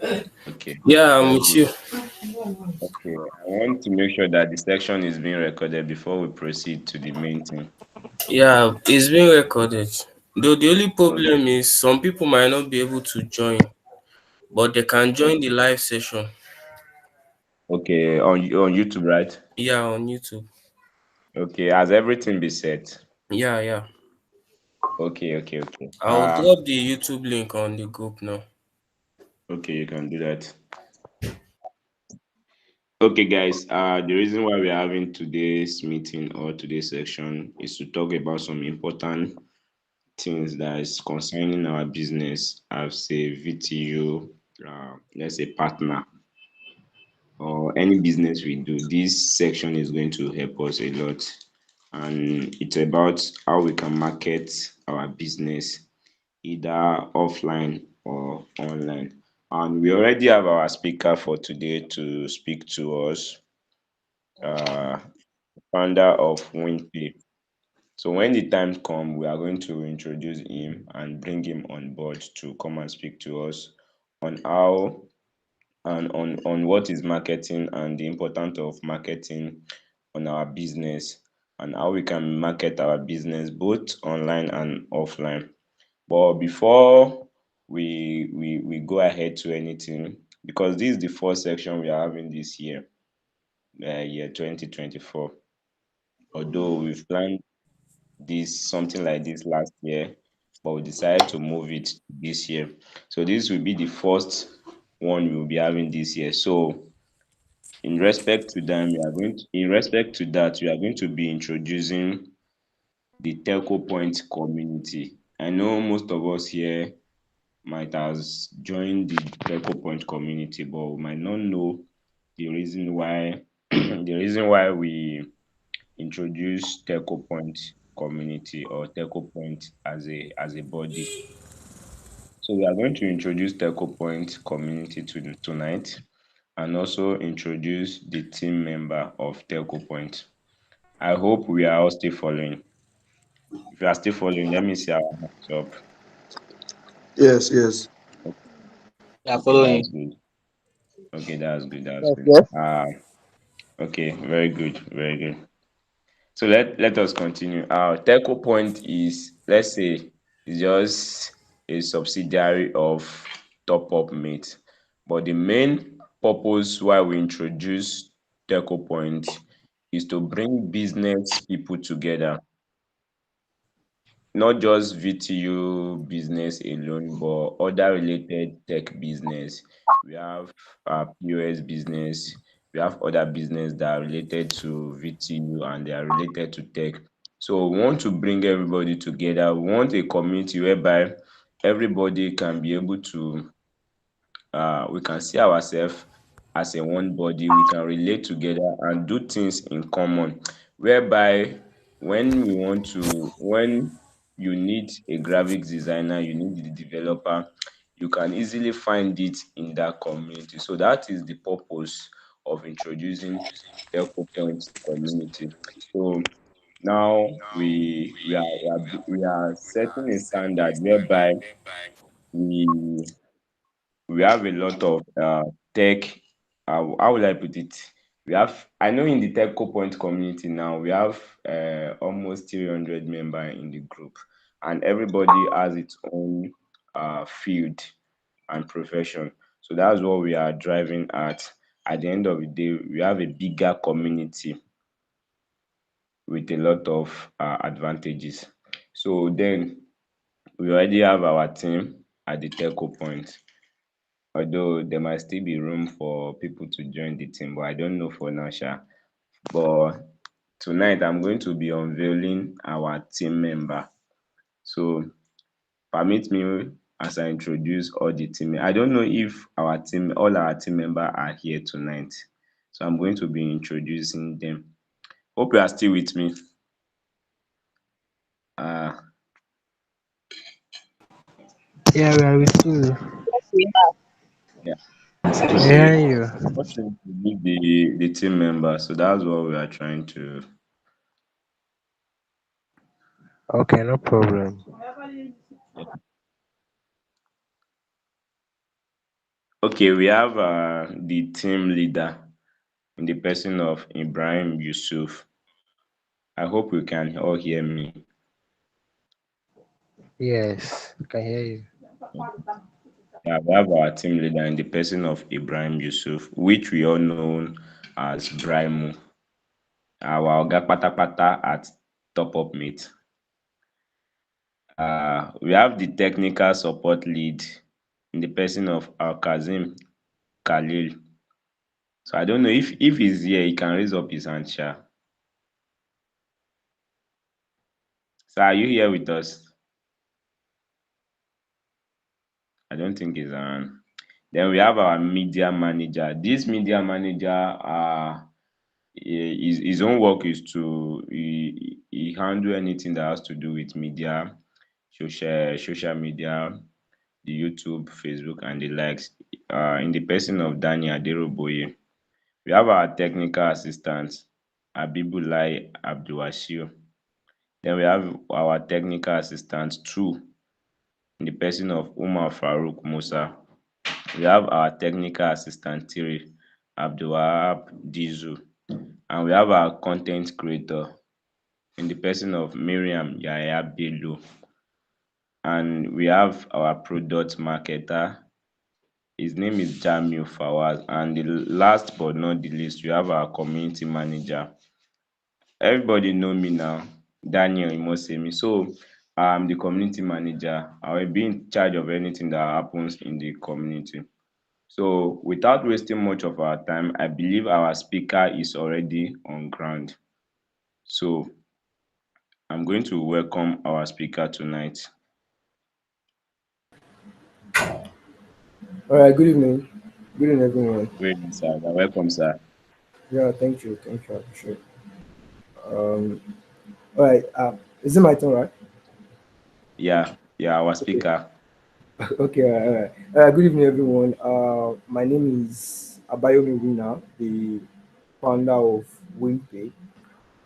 Okay, Yeah, I'm very with good. you. Okay, I want to make sure that the section is being recorded before we proceed to the main thing. Yeah, it's being recorded. Though the only Okay, problem is some people might not be able to join, but they can join the okay, live session. okay. On YouTube, right? Yeah, on YouTube. Okay, has everything been set? Yeah, yeah. Okay, okay, okay. I'll drop the YouTube link on the group now. Okay, you can do that. Okay, guys. The reason why we're having today's meeting or today's section is to talk about some important things that is concerning our business as a VTU, let's say partner or any business we do. This section is going to help us a lot, and it's about how we can market our business either offline or online. And we already have our speaker for today to speak to us, uh, founder of WinPay. So when the time comes, we are going to introduce him and bring him on board to come and speak to us on how and on what is marketing and the importance of marketing on our business and how we can market our business both online and offline. But before we go ahead to anything, because this is the first section we are having this year, year 2024. Although we've planned this something like this last year, but we decided to move it this year. So this will be the first one we will be having this year. So in respect to them, in respect to that, we are going to be introducing the Telcopoint community. I know most of us here might has joined the Telcopoint community, but we might not know the reason why the reason why we introduce Telcopoint community or Telcopoint as a body. So we are going to introduce Telcopoint community tonight and also introduce the team member of Telcopoint. I hope we are all still following. If you are still following, let me see our hands up. Yes, yes. Yeah, Okay, following. that's good. Okay, that's good. That's Yes, good. yes. Okay, very good, very good. So let us continue. Telco Point is, let's say, is just a subsidiary of Topupmate, but the main purpose why we introduce Telco Point is to bring business people together, not just VTU business alone, but other related tech business. We have POS business, we have other business that are related to VTU and they are related to tech. So we want to bring everybody together. We want a community whereby everybody can be able to we can see ourselves as a one body, we can relate together and do things in common, whereby when you need a graphics designer, you need the developer, you can easily find it in that community. So that is the purpose of introducing Telco Point community. So now we are setting a standard whereby we we have a lot of tech. How will I put it? We have, I know in the Telco Point community now, we have almost 300 members in the group, and everybody has its own field and profession. So that's what we are driving at. At the end of the day, we have a bigger community with a lot of advantages. So then we already have our team at the Telco Point. Although there might still be room for people to join the team, but I don't know for now, sha. But tonight I'm going to be unveiling our team member. So permit me as I introduce all the team. I don't know if all our team members are here tonight. So I'm going to be introducing them. Hope you are still with me. Uh, Yeah, we are with you. Yes, we have. yeah. I Okay. hear you. Want to introduce the team member. So that's what we are trying to. Okay, no problem. Okay, we have the team leader in the person of Ibrahim Yusuf. I hope you can all hear me. Yes, I can hear you. Yeah, we have our team leader in the person of Ibrahim Yusuf, which we all know as Brimo, our Oga Patapata at Topupmate. We have the technical support lead in the person of Al Kazim Khalil. So I don't know if he's here, he can raise up his hand, Sha. So are you here with us? I don't think he's around. Then we have our media manager. This media manager, his own work is to he handle anything that has to do with media, social media, the YouTube, Facebook, and the likes. In the person of Daniel Aderoboye, we have our technical assistant Abibulai Abdulwasiu. Then we have our technical assistant too, in the person of Umar Farouk Musa. We have our technical assistant Tiri Abdulwahab Dizu, and we have our content creator in the person of Miriam Yaya Bello, and we have our product marketer. His name is Jamil Fawaz, and the last but not the least, we have our community manager. Everybody know me now, Daniel Imosimi. So I'm the community manager. I will be in charge of anything that happens in the community. So without wasting much of our time, I believe our speaker is already on ground. So I'm going to welcome our speaker tonight. All right, good evening. Good evening, everyone. Great, sir. You're welcome, sir. Yeah, thank you. Thank you. I appreciate it. Um, all right, is it my turn, right? Yeah, our Okay. speaker. Okay, all right. Good evening, everyone. My name is Abayomi, the founder of WinPay.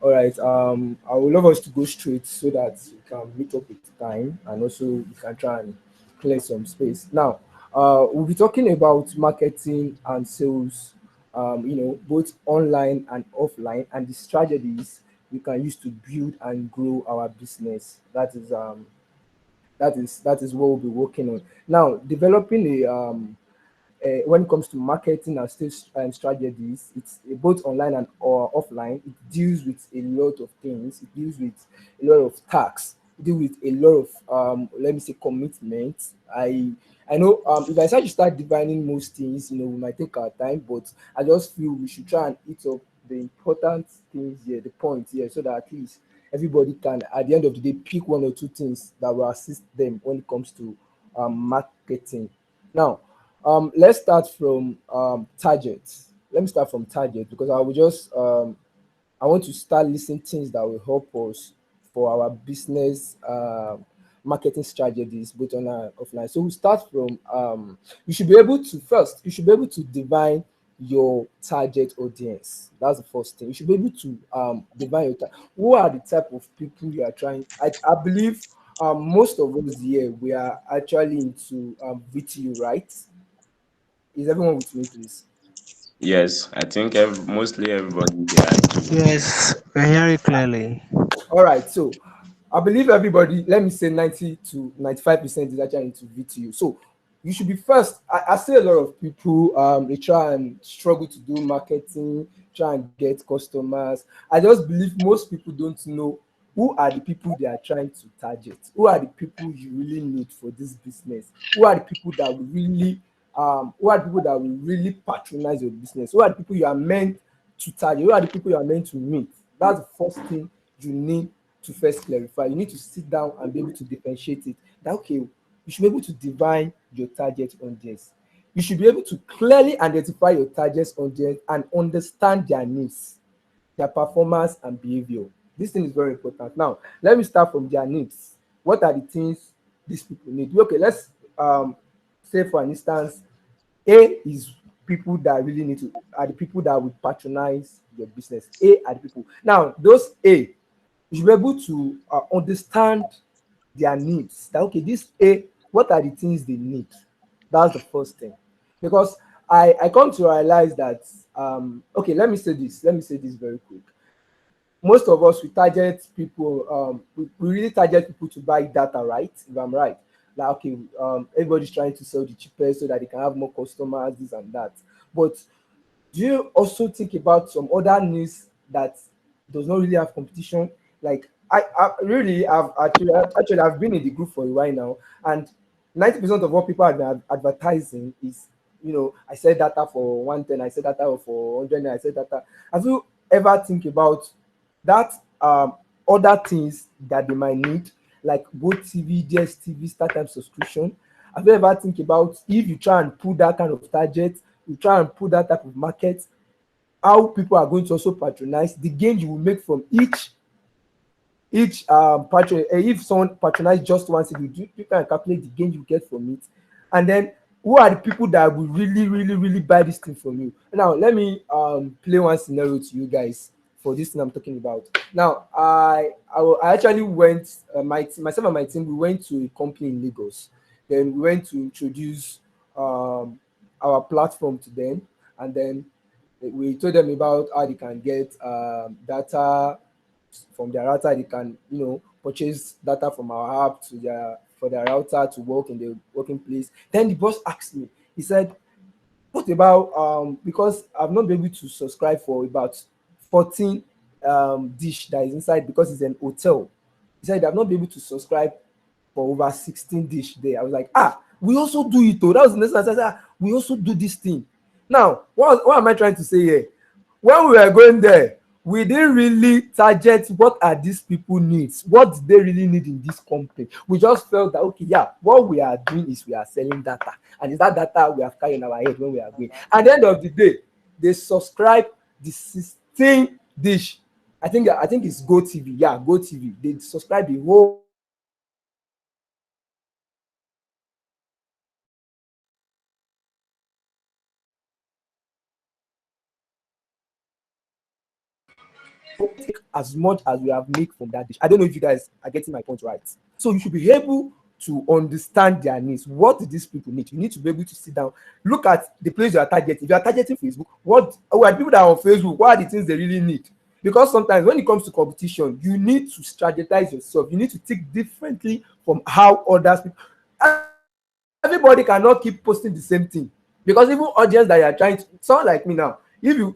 All right. I would love us to go straight so that we can meet up with time and also we can try and clear some space. Now, we'll be talking about marketing and sales, both online and offline, and the strategies we can use to build and grow our business. That is what we'll be working on. Now, developing a when it comes to marketing and sales strategies, it's both online and or offline. It deals with a lot of things. It deals with a lot of tasks. It deals with a lot of let me say commitments. I know if I start to start divining most things, we might take our time, but I just feel we should try and eat up the important things here, the points here, so that at least everybody can at the end of the day pick one or two things that will assist them when it comes to marketing. Now, let's start from targets. Let me start from target because I will just I want to start listing things that will help us for our business marketing strategies, both online and offline. So we start from you should be able to define your target audience. That's the first thing. You should be able to define who are the type of people you are trying. I believe most of us here we are actually into VTU, right? Is everyone with me, please? Yes, I think mostly everybody here too. Yes, I hear you clearly. All right, so I believe everybody, let me say 90 to 95% is actually into VTU. So you should be first. I see a lot of people they try and struggle to do marketing, try and get customers. I just believe most people don't know who are the people they are trying to target, who are the people you really need for this business, who are the people that will really patronize your business, who are the people you are meant to target, who are the people you are meant to meet. That's the first thing you need to first clarify. You need to sit down and be able to differentiate it. That okay, you should be able to define your target audience. You should be able to clearly identify your target audience and understand their needs, their performance and behavior. This thing is very important. Now, let me start from their needs. What are the things these people need? Okay, let's say for instance, A is people that really need to are the people that will patronize your business. A are the people. Now, those A, you should be able to understand their needs. That okay, this A, what are the things they need? That's the first thing. because I come to realize that okay, let me say this very quick. Most of us we target people, we really target people to buy data, right? If I'm right. Like okay, everybody's trying to sell the cheapest so that they can have more customers, this and that. But do you also think about some other needs that does not really have competition? Like I really have actually I've been in the group for a while now, and 90% of what people are advertising is, I sell data for 110, I sell data for 100, I sell data. Have you ever think about that other things that they might need, like both TV, DSTV, StarTimes subscription? Have you ever think about if you try and put that kind of target, you try and put that type of market, how people are going to also patronize the gain you will make from each patron. If someone patronize just once, if you can calculate the gain you get from it, and then who are the people that will really buy this thing from you? Now let me play one scenario to you guys for this thing I'm talking about. Now I actually went, myself and my team, we went to a company in Lagos. Then we went to introduce our platform to them, and then we told them about how they can get data from their router. They can, purchase data from our app to their for their router to work in the working place. Then the boss asked me, he said, what about because I've not been able to subscribe for about 14 dish that is inside because it's an hotel. He said I've not been able to subscribe for over 16 dish there. I was like, we also do it though. That was the next time I said, we also do this thing. Now, what am I trying to say here? When we were going there, we didn't really target what are these people needs, what do they really need in this company. We just felt that okay, yeah, what we are doing is we are selling data, and it's that data we have carried in our head when we are going. At the end of the day, they subscribe the 16 dish. I think it's Go TV. Yeah, Go TV. They subscribe the whole take as much as we have made from that dish. I don't know if you guys are getting my point right. So you should be able to understand their needs. What do these people need? You need to be able to sit down, look at the place you are targeting. If you are targeting Facebook, what are the people that are on Facebook? What are the things they really need? Because sometimes when it comes to competition, you need to strategize yourself. You need to think differently from how others people. Everybody cannot keep posting the same thing, because even audience that you are trying to sound like me now. If you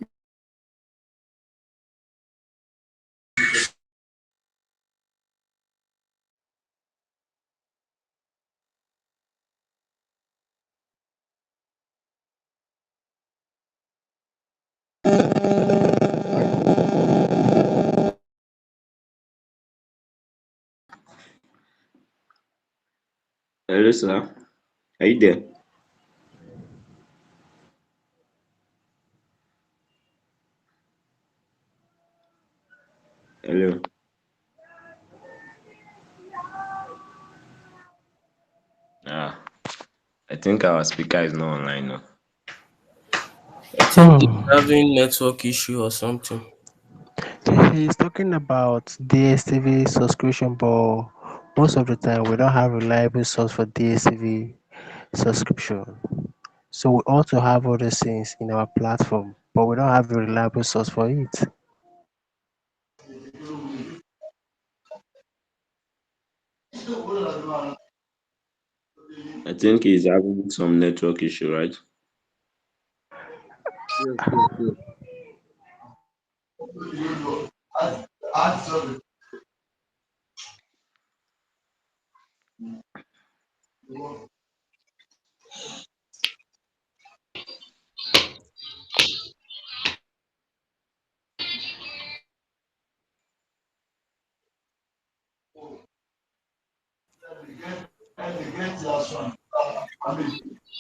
Hello, sir. Are you there? Hello. Ah, I think our speaker is not online now. I think he's Hmm. having network issue or something. He's talking about DSTV subscription, but most of the time we don't have reliable source for DSTV subscription. So we ought to have all these things in our platform, but we don't have a reliable source for it. I think he's having some network issue, right? Yes, yes, yes.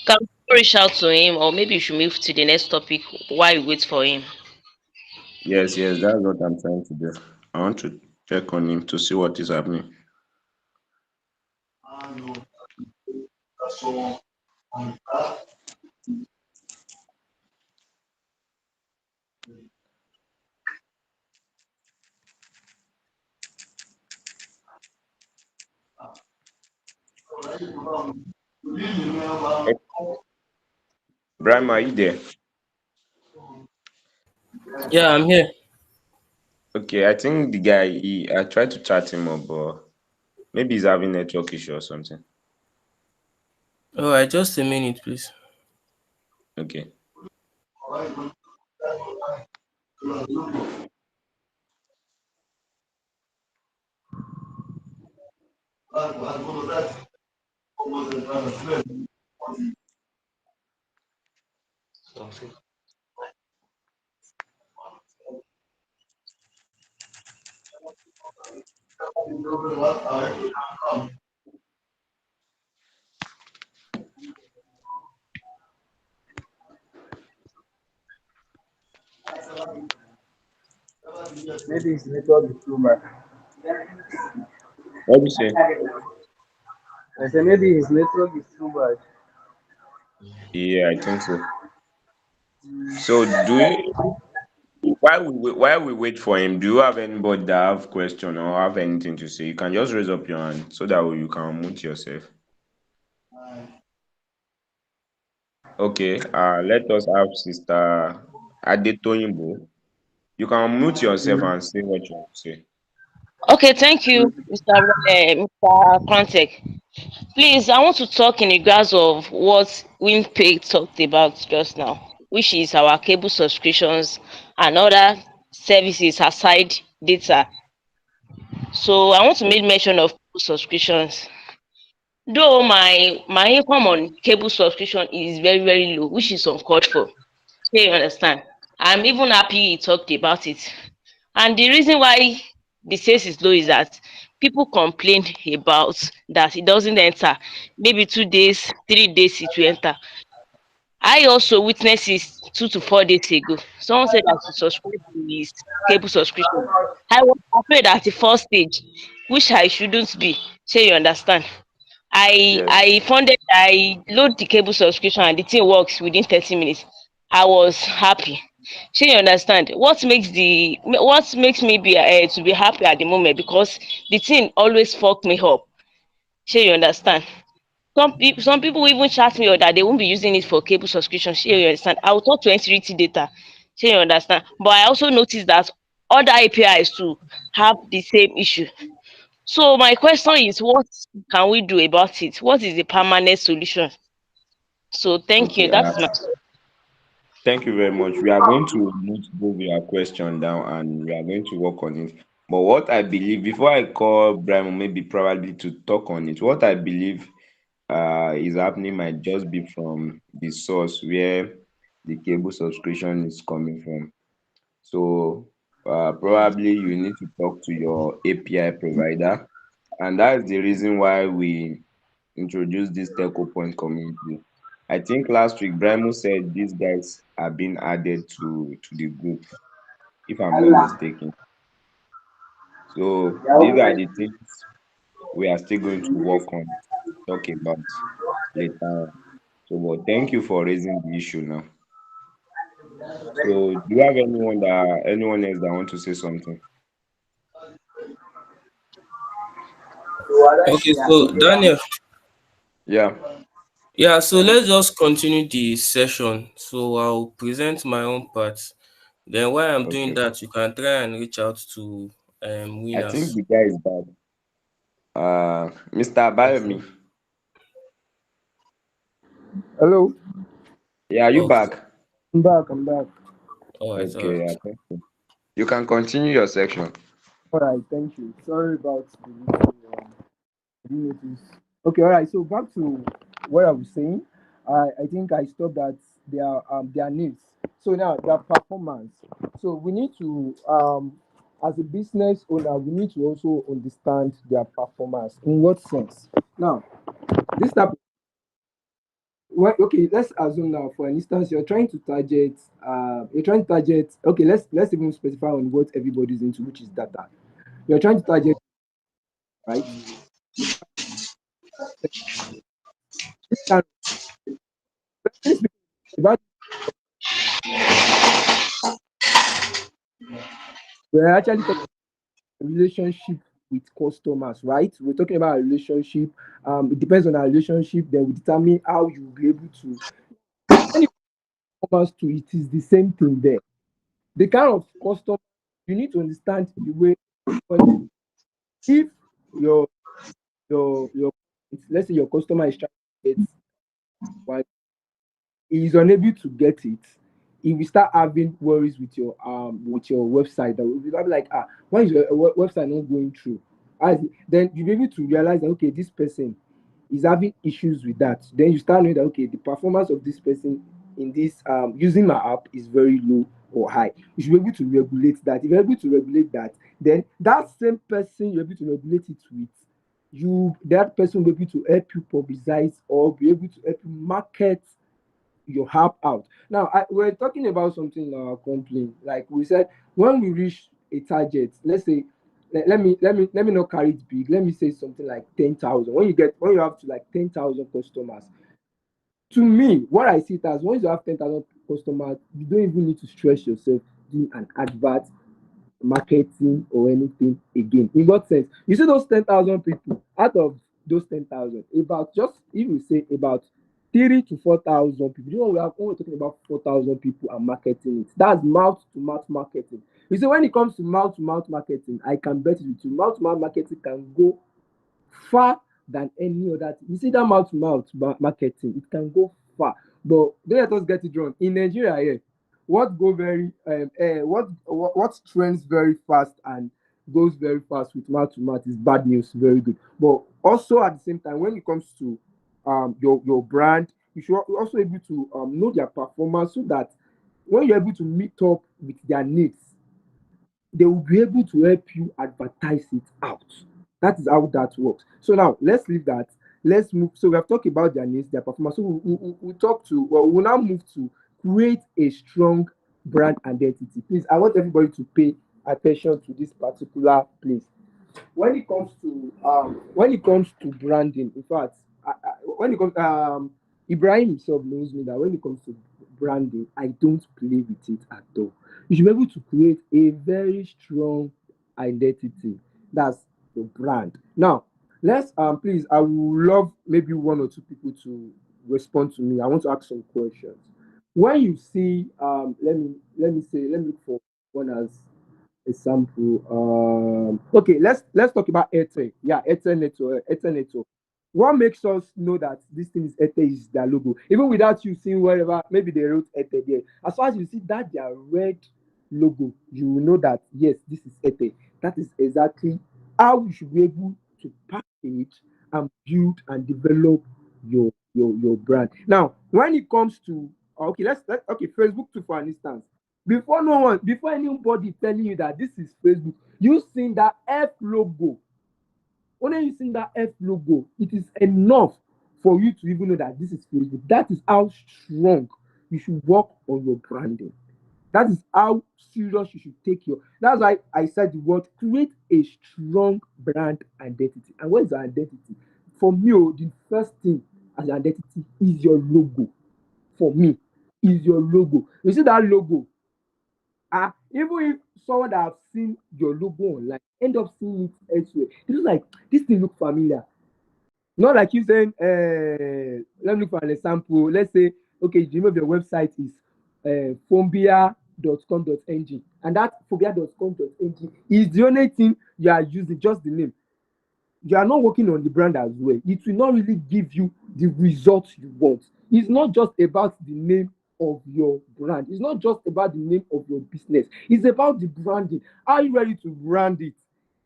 Can we reach out to him, or maybe you should move to the next topic while we wait for him? Yes, yes, that's what I'm trying to do. I want to check on him to see what is happening. Ibrahim, are you there? Yeah, I'm here. Okay, I think the guy I tried to chat him up, but maybe he's having network issue or something. All right, just a minute, please. Okay. Maybe his network is too bad. What do you say? I said maybe his network is too bad. Yeah, I think so. So do you while we wait for him, do you have anybody that have question or have anything to say? You can just raise up your hand so that you can mute yourself. Okay, let us have Sister Adetoyinbo. You can mute yourself and say what you want to say. Okay, thank you, Mr. Contek. Please, I want to talk in regards of what WinPay talked about just now, which is our cable subscriptions and other services aside data. So I want to make mention of cable subscriptions. Though my income on cable subscription is very low, which is uncalled for. So you understand? I'm even happy he talked about it. And the reason why the sales is low is that people complain about that it doesn't enter. Maybe 2 days, 3 days it will enter. I also witnessed this 2 to 4 days ago. Someone said that to subscribe to his cable subscription. I was afraid at the first stage, which I shouldn't be. So you understand? Yes. I load the cable subscription and the thing works within 30 minutes. I was happy. So you understand? What makes me be to be happy at the moment, because the thing always fuck me up. So you understand? Some people even chat me or that they won't be using it for cable subscription. Shey you understand? I will talk to NCDT data. Shey you understand? But I also noticed that other APIs too have the same issue. So my question is, what can we do about it? What is the permanent solution? So thank you. Okay. That is my. Thank you very much. We are going to note both your question down and we are going to work on it. But what I believe, before I call Brian, maybe probably to talk on it, what I believe is happening might just be from the source where the cable subscription is coming from. So probably you need to talk to your API provider, and that's the reason why we introduced this Telcopoint community. I think last week Brimo said these guys are being added to the group, if I'm not mistaken. So these are the things we are still going to work on, talk about later on. So, but thank you for raising the issue now. So, do you have anyone else that want to say something? Okay, so Daniel, Yeah. yeah, so let's just continue the session. So I'll present my own part. Then while I'm doing Okay. that, you can try and reach out to I think winners. the guy is bad. Mr. Abayomi. Hello, Yeah, are you Okay, back? I'm back. I'm back. all right, all Okay. right. Yeah. Thank you. You can continue your section. All right, thank you. Sorry about the little, I didn't notice. Okay, all right. So back to what I was saying. I think I stopped at their needs. So now their performance. So we need to as a business owner, we need to also understand their performance. In what sense? Now, this type. Okay, let's assume now, for instance, you're trying to target. Okay, let's even specify on what everybody's into, which is data. You're trying to target, right? This kind of, about we're actually talking about relationship with customers, right? We're talking about a relationship. It depends on our relationship, then we determine how you'll be able to. customers too, it is the same thing there. The kind of customer you need to understand the way if your your let's say your customer is trying to get one, he is unable to get it, he will start having worries with your website. That will be like, why is your website not going through? As then you'll be able to realize that okay, this person is having issues with that. Then you start knowing that okay, the performance of this person in this using my app is very low or high. You should be able to regulate that. If you're able to regulate that, then that same person you're able to regulate it with, you that person will be able to help you publicize or be able to help you market your app out. Now, we're talking about something in our complaint. Like we said, when we reach a target, let's say, let me not carry it big. Let me say something like 10,000. When you have to like 10,000 customers, to me, what I see it as once you have 10,000 customers, you don't even need to stress yourself doing an advert marketing or anything again. In what sense? You see those 10,000 people, out of those 10,000, about just if you say about 3 to 4,000 people, you know, we are only talking about 4,000 people are marketing it. That's mouth to mouth marketing. You see, when it comes to mouth marketing, I can bet you to mouth to mouth marketing can go far than any other thing. You see that mouth to mouth marketing, it can go far. But don't let us get it wrong. In Nigeria, here, what go very what trends very fast and goes very fast with mouth to mouth is bad news, very good. But also at the same time, when it comes to your brand, you should also able to know their performance so that when you're able to meet up with their needs, they will be able to help you advertise it out. That is how that works. So now let's leave that. Let's move. So we have talked about their needs, their performance. So we talk to, well, we'll now move to create a strong brand identity. Please, I want everybody to pay attention to this particular place. When it comes to branding, in fact, when it comes Ibrahim himself knows me that when it comes to branding, I don't play with it at all. You should be able to create a very strong identity. That's your brand. Now, let's please, I would love maybe one or two people to respond to me. I want to ask some questions. When you see let me look for one as example. Okay, let's talk about Airtel. Yeah, Airtel network. Airtel network. What makes us know that this thing is Airtel is their logo, even without you seeing wherever maybe they wrote Airtel there. As far as you see that their red logo, you will know that yes, this is Airtel. That is exactly how you should be able to package and build and develop your brand. Now, when it comes to okay, okay, Facebook too, for an instance. Before anybody telling you that this is Facebook, you seen that F logo. Only you seen that F logo, it is enough for you to even know that this is Facebook. That is how strong you should work on your branding. That is how serious you should take your. That's why I said the word create a strong brand identity. And what is your identity? For me, the first thing as your identity is your logo. For me, is your logo. You see that logo? Even if someone that have seen your logo online end up seeing it elsewhere, it's just like this thing look familiar. Not like you saying, let me look for an example. Let's say, okay, the name of your website is phobia.com.ng, and that phobia.com.ng is the only thing you are using, just the name. You are not working on the brand as well. It will not really give you the results you want. It's not just about the name of your brand. It's not just about the name of your business. It's about the branding. Are you ready to brand it?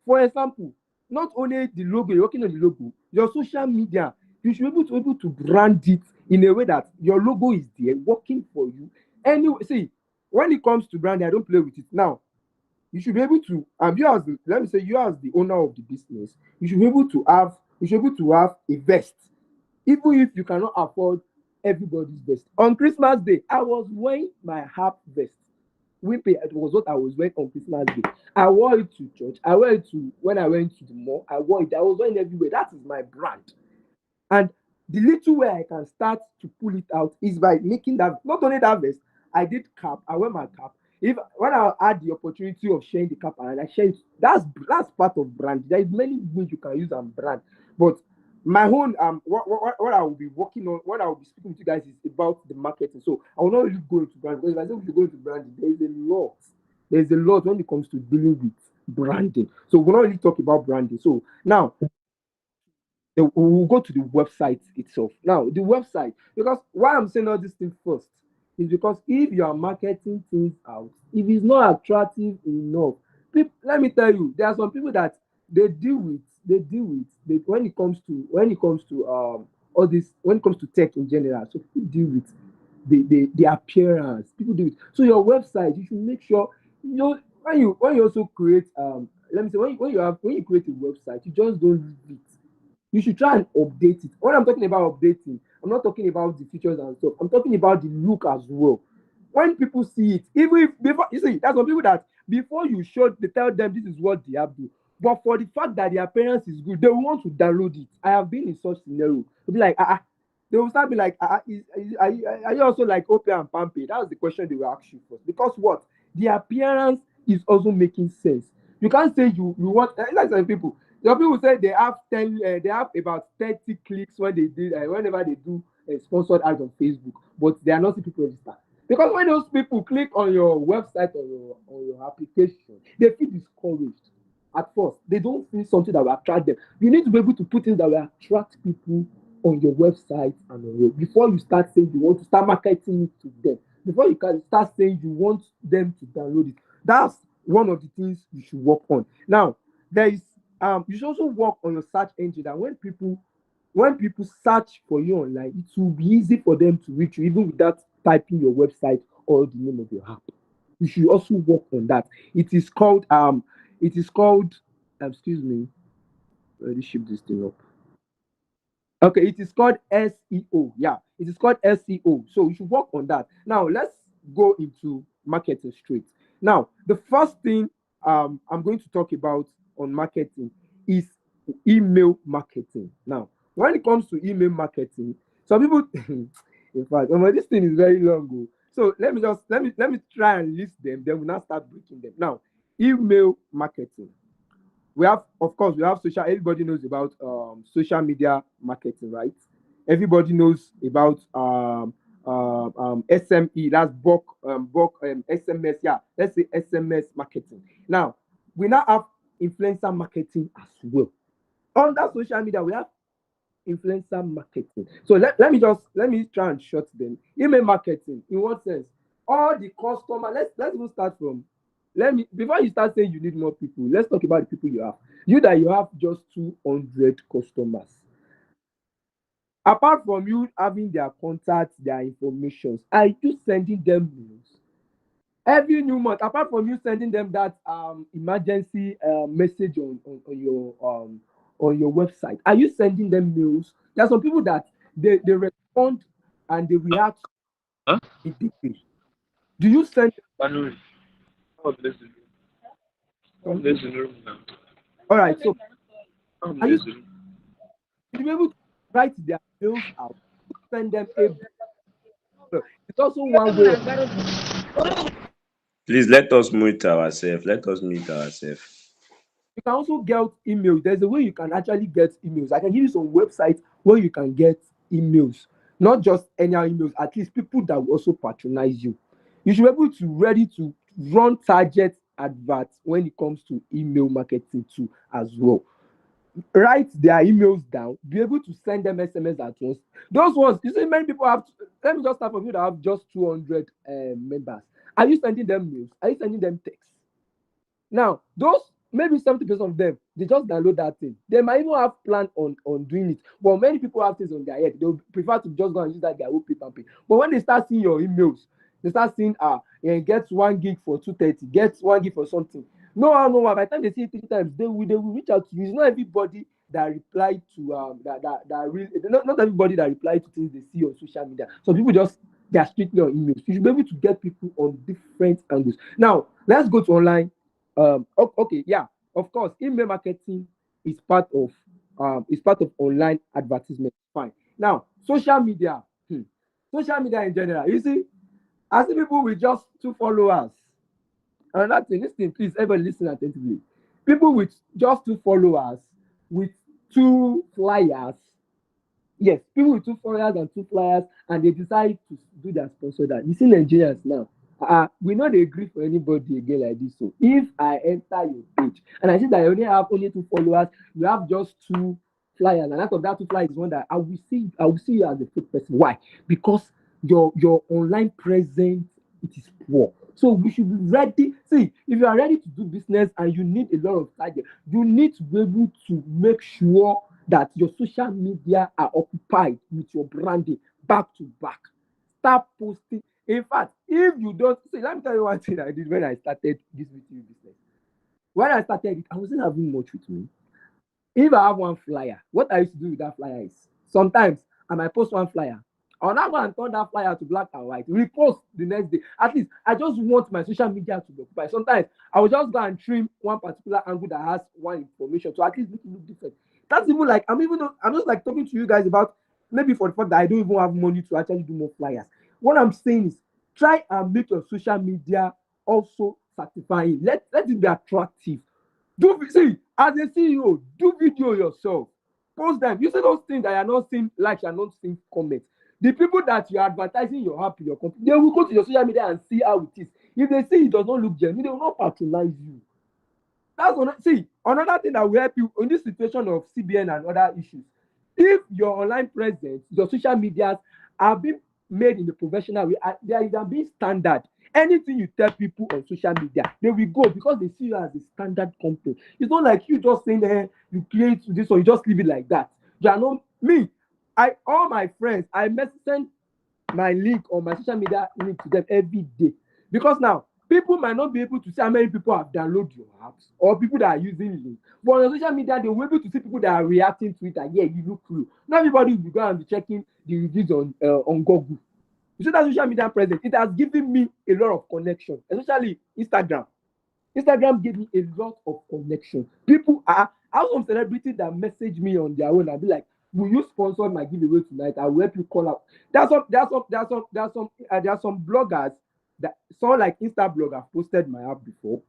For example, not only the logo, you're working on the logo, your social media, you should be able to brand it in a way that your logo is there working for you. Anyway, see, when it comes to branding, I don't play with it. Now, you should be able to let me say you as the owner of the business, you should be able to have a vest, even if you cannot afford everybody's vest. On Christmas Day, I was wearing my half vest. WinPay, it was what I was wearing on Christmas Day. I wore it to church. I wore it to when I went to the mall. I wore it. I was wearing it everywhere. That is my brand. And the little way I can start to pull it out is by making that, not only that vest, I did cap, I wear my cap. If when I had the opportunity of sharing the cap and I share it, that's part of brand. There is many ways you can use and brand. But my own what I will be working on, what I will be speaking to you guys is about the marketing. So I will not really go into brand, because if I say we should go into branding, there is a lot. There's a lot when it comes to dealing with branding. So we'll not really talk about branding. So now we'll go to the website itself. Now, the website, because why I'm saying all these things first is because if you are marketing things out, if it's not attractive enough, let me tell you, there are some people that when it comes to all this, when it comes to tech in general. So people deal with the appearance. People do it. So your website, you should make sure, when you also create let me say, when you create a website, you just don't leave it. You should try and update it. When I'm talking about updating, I'm not talking about the features and stuff. I'm talking about the look as well. When people see it, even if before, you see, there's some people that before you show, they tell them this is what the app do. But for the fact that the appearance is good, they will want to download it. I have been in such scenario. They'll be like, they will start be like, are you also like Opay and Pampe? That was the question they will ask you first. Because what? The appearance is also making sense. You can't say you want, like some people. Some people say they have they have about 30 clicks when they do whenever they do sponsored ads on Facebook, but they are not seeing people register. Because when those people click on your website or your application, they feel discouraged at first. They don't feel something that will attract them. You need to be able to put things that will attract people on your website and on your, before you start saying you want to start marketing it to them. Before you can start saying you want them to download it. That's one of the things you should work on. Now, there is you should also work on your search engine, that when people search for you online, it will be easy for them to reach you even without typing your website or the name of your app. You should also work on that. It is called excuse me, let me ship this thing up. Okay, it is called SEO. Yeah, it is called SEO. So you should work on that. Now let's go into marketing straight. Now, the first thing I'm going to talk about on marketing is email marketing. Now, when it comes to email marketing, some people, in fact, this thing is very long. So let me try and list them. Then we'll now start breaking them. Now, email marketing. Of course, we have social. Everybody knows about social media marketing, right? Everybody knows about SME. That's bulk SMS. Yeah, let's say SMS marketing. Now, we now have influencer marketing as well. Under social media, we have influencer marketing. So let me try and short them. Email marketing, in what sense? All the customer. Let's even start from. Let me Before you start saying you need more people, let's talk about the people you have. You have just 200 customers. Apart from you having their contacts, their information, are you sending them news every new month? Apart from you sending them that emergency message on your website, are you sending them mails? There are some people that they respond and they react Huh? immediately. Do you send Manuri. I'm listening. I'm something? listening now. All right. So I'm are you listening. be able to write their mails out, send them a book? It's also one way of, Please let us mute ourselves. Let us mute ourselves. you can also get emails. There's a way you can actually get emails. I can give you some websites where you can get emails, not just any emails, at least people that will also patronize you. You should be able to ready to run target adverts when it comes to email marketing too as well. Write their emails down, be able to send them SMS at once. Those ones, you see, many people have. Let me just start from you that have just 200 members. Are you sending them mails? Are you sending them texts? Now, those maybe 70% of them, they just download that thing. They might even have plan on doing it. But many people have things on their head. They'll prefer to just go and use that their own paper and pay. But when they start seeing your emails, they start seeing get 1 gig for 230, get 1 gig for something. No, by the time they see it 3 times, they will reach out to you. It's not everybody that reply to that really, not everybody that reply to things they see on social media. So people just, they are strictly on emails. You should be able to get people on different angles. Now, let's go to online. Okay, yeah, of course, email marketing is part of online advertisement. Fine. Now, social media, social media in general. You see, I see people with just 2 followers. Another thing, listen, please, everybody listen attentively. People with just 2 followers, with 2 flyers, Yes, people with two followers and two flyers, and they decide to do their sponsor that. You see Nigerians now. We know they agree for anybody again like this. So if I enter your page and I see that I only have only two followers, you have just two flyers, and out of that two flyers is one that I will see you as a fake person. Why? Because your online presence, it is poor. So we should be ready. See, if you are ready to do business and you need a lot of target, you need to be able to make sure that your social media are occupied with your branding back to back. Start posting. In fact, if you don't see, let me tell you one thing I did when I started this video business. When I started it, I wasn't having much with me. If I have one flyer, what I used to do with that flyer is sometimes I might post one flyer. I'll now go and turn that flyer to black and white, repost the next day. At least I just want my social media to be occupied. Sometimes I will just go and trim one particular angle that has one information to at least make it look different. That's even like I'm just like talking to you guys about maybe for the fact that I don't even have money to actually do more flyers. What I'm saying is try and make your social media also satisfying. Let it be attractive. See, as a CEO, do video yourself. Post them. You see those things that are not seeing likes, are not seeing comments. The people that you're advertising your app, your company, they will go to your social media and see how it is. If they see it does not look genuine, they will not patronize you. That's one. See, another thing that will help you in this situation of CBN and other issues. If your online presence, your social medias are being made in a professional way, there is a being standard. Anything you tell people on social media, they will go because they see you as a standard company. It's not like you just saying, you create this or you just leave it like that. You are not me. All my friends, I send my link on my social media link to them every day. Because now people might not be able to see how many people have downloaded your apps or people that are using link. But on social media, they will be able to see people that are reacting to it that yeah, you look cool. Not everybody will be going and be checking the reviews on Google. You see that social media presence, it has given me a lot of connection, especially Instagram. Instagram gave me a lot of connection. People are I have some celebrities that message me on their own and be like, "Will you sponsor my giveaway tonight? I will help you call out." There are some bloggers that someone like Insta blogger posted my app before.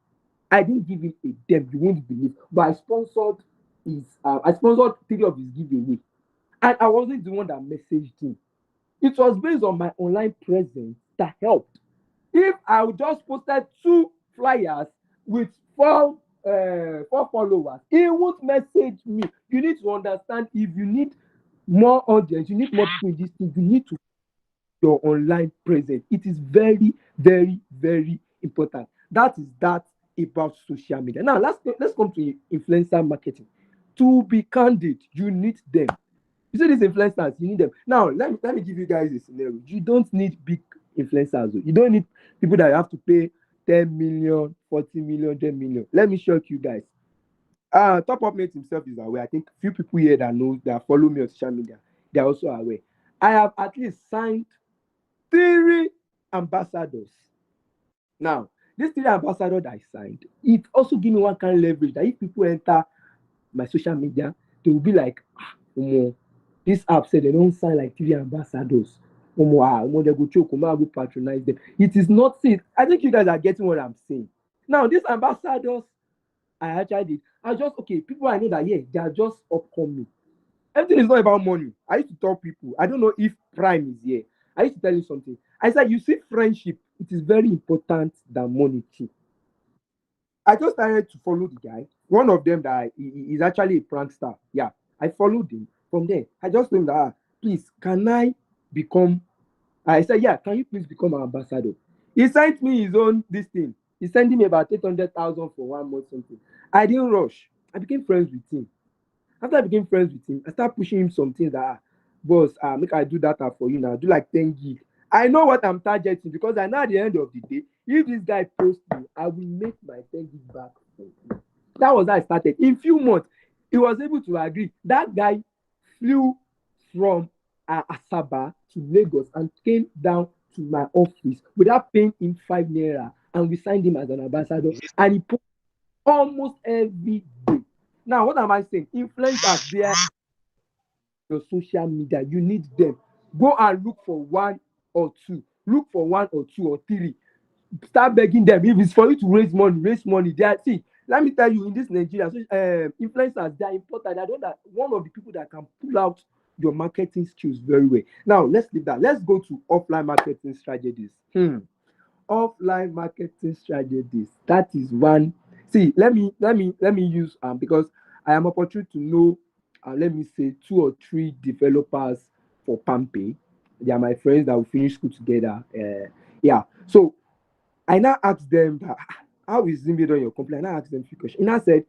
I didn't give him a damn. You won't believe, but I sponsored three of his giveaway, and I wasn't the one that messaged him. It was based on my online presence that helped. If I would just posted two flyers with four followers, he would message me. You need to understand if you need more audience, you need more people in this thing, you need to your online presence. It is very, very, very important. That is that about social media. Now let's come to influencer marketing. To be candid, you need them. You see these influencers, you need them. Now, let me give you guys a scenario. You don't need big influencers. You don't need people that you have to pay 10 million, 40 million, 10 million. Let me shock you guys. Topupmate himself is aware. I think few people here that follow me on social media, they are also aware. I have at least signed 3 ambassadors. Now, these 3 ambassadors that I signed, it also give me one kind of leverage that if people enter my social media, they will be like, this app said they don't sign like 3 ambassadors. They go choke, go patronize them. It is not safe. I think you guys are getting what I'm saying. Now, these ambassadors, I actually did. People I know that they are just upcoming. Everything is not about money. I used to tell people, I don't know if Prime is here. I used to tell you something. I said, you see, friendship, it is very important than money too. I just started to follow the guy. One of them that is actually a prankster. Yeah, I followed him. From there, I just told him that, please, can I become? I said, yeah, can you please become an ambassador? He sent me his own this thing. He sent me about 800,000 for 1 month something. I didn't rush. I became friends with him. After I became friends with him, I started pushing him some things that, boss, make I do that for you now. Do like 10 gig. I know what I'm targeting because I know at the end of the day, if this guy posts me, I will make my 10 gig back for him. That was how I started. In few months, he was able to agree. That guy flew from Asaba to Lagos and came down to my office without paying him 5 naira, and we signed him as an ambassador. And he posts almost every day. Now, what am I saying? Influencers, they are your social media. You need them. Go and look for one or two. Look for one or two or three. Start begging them. If it's for you to raise money, raise money. They are, see, let me tell you, in this Nigeria, influencers, they are important. I know that one of the people that can pull out your marketing skills very well. Now let's leave that. Let's go to offline marketing strategies. Offline marketing strategies. That is one. See, let me use because I am opportune to know let me say 2 or 3 developers for Pampay. They are my friends that will finish school together. Yeah. So I now asked them that, how is Zimbi on your company? I now asked them a few questions. And I said,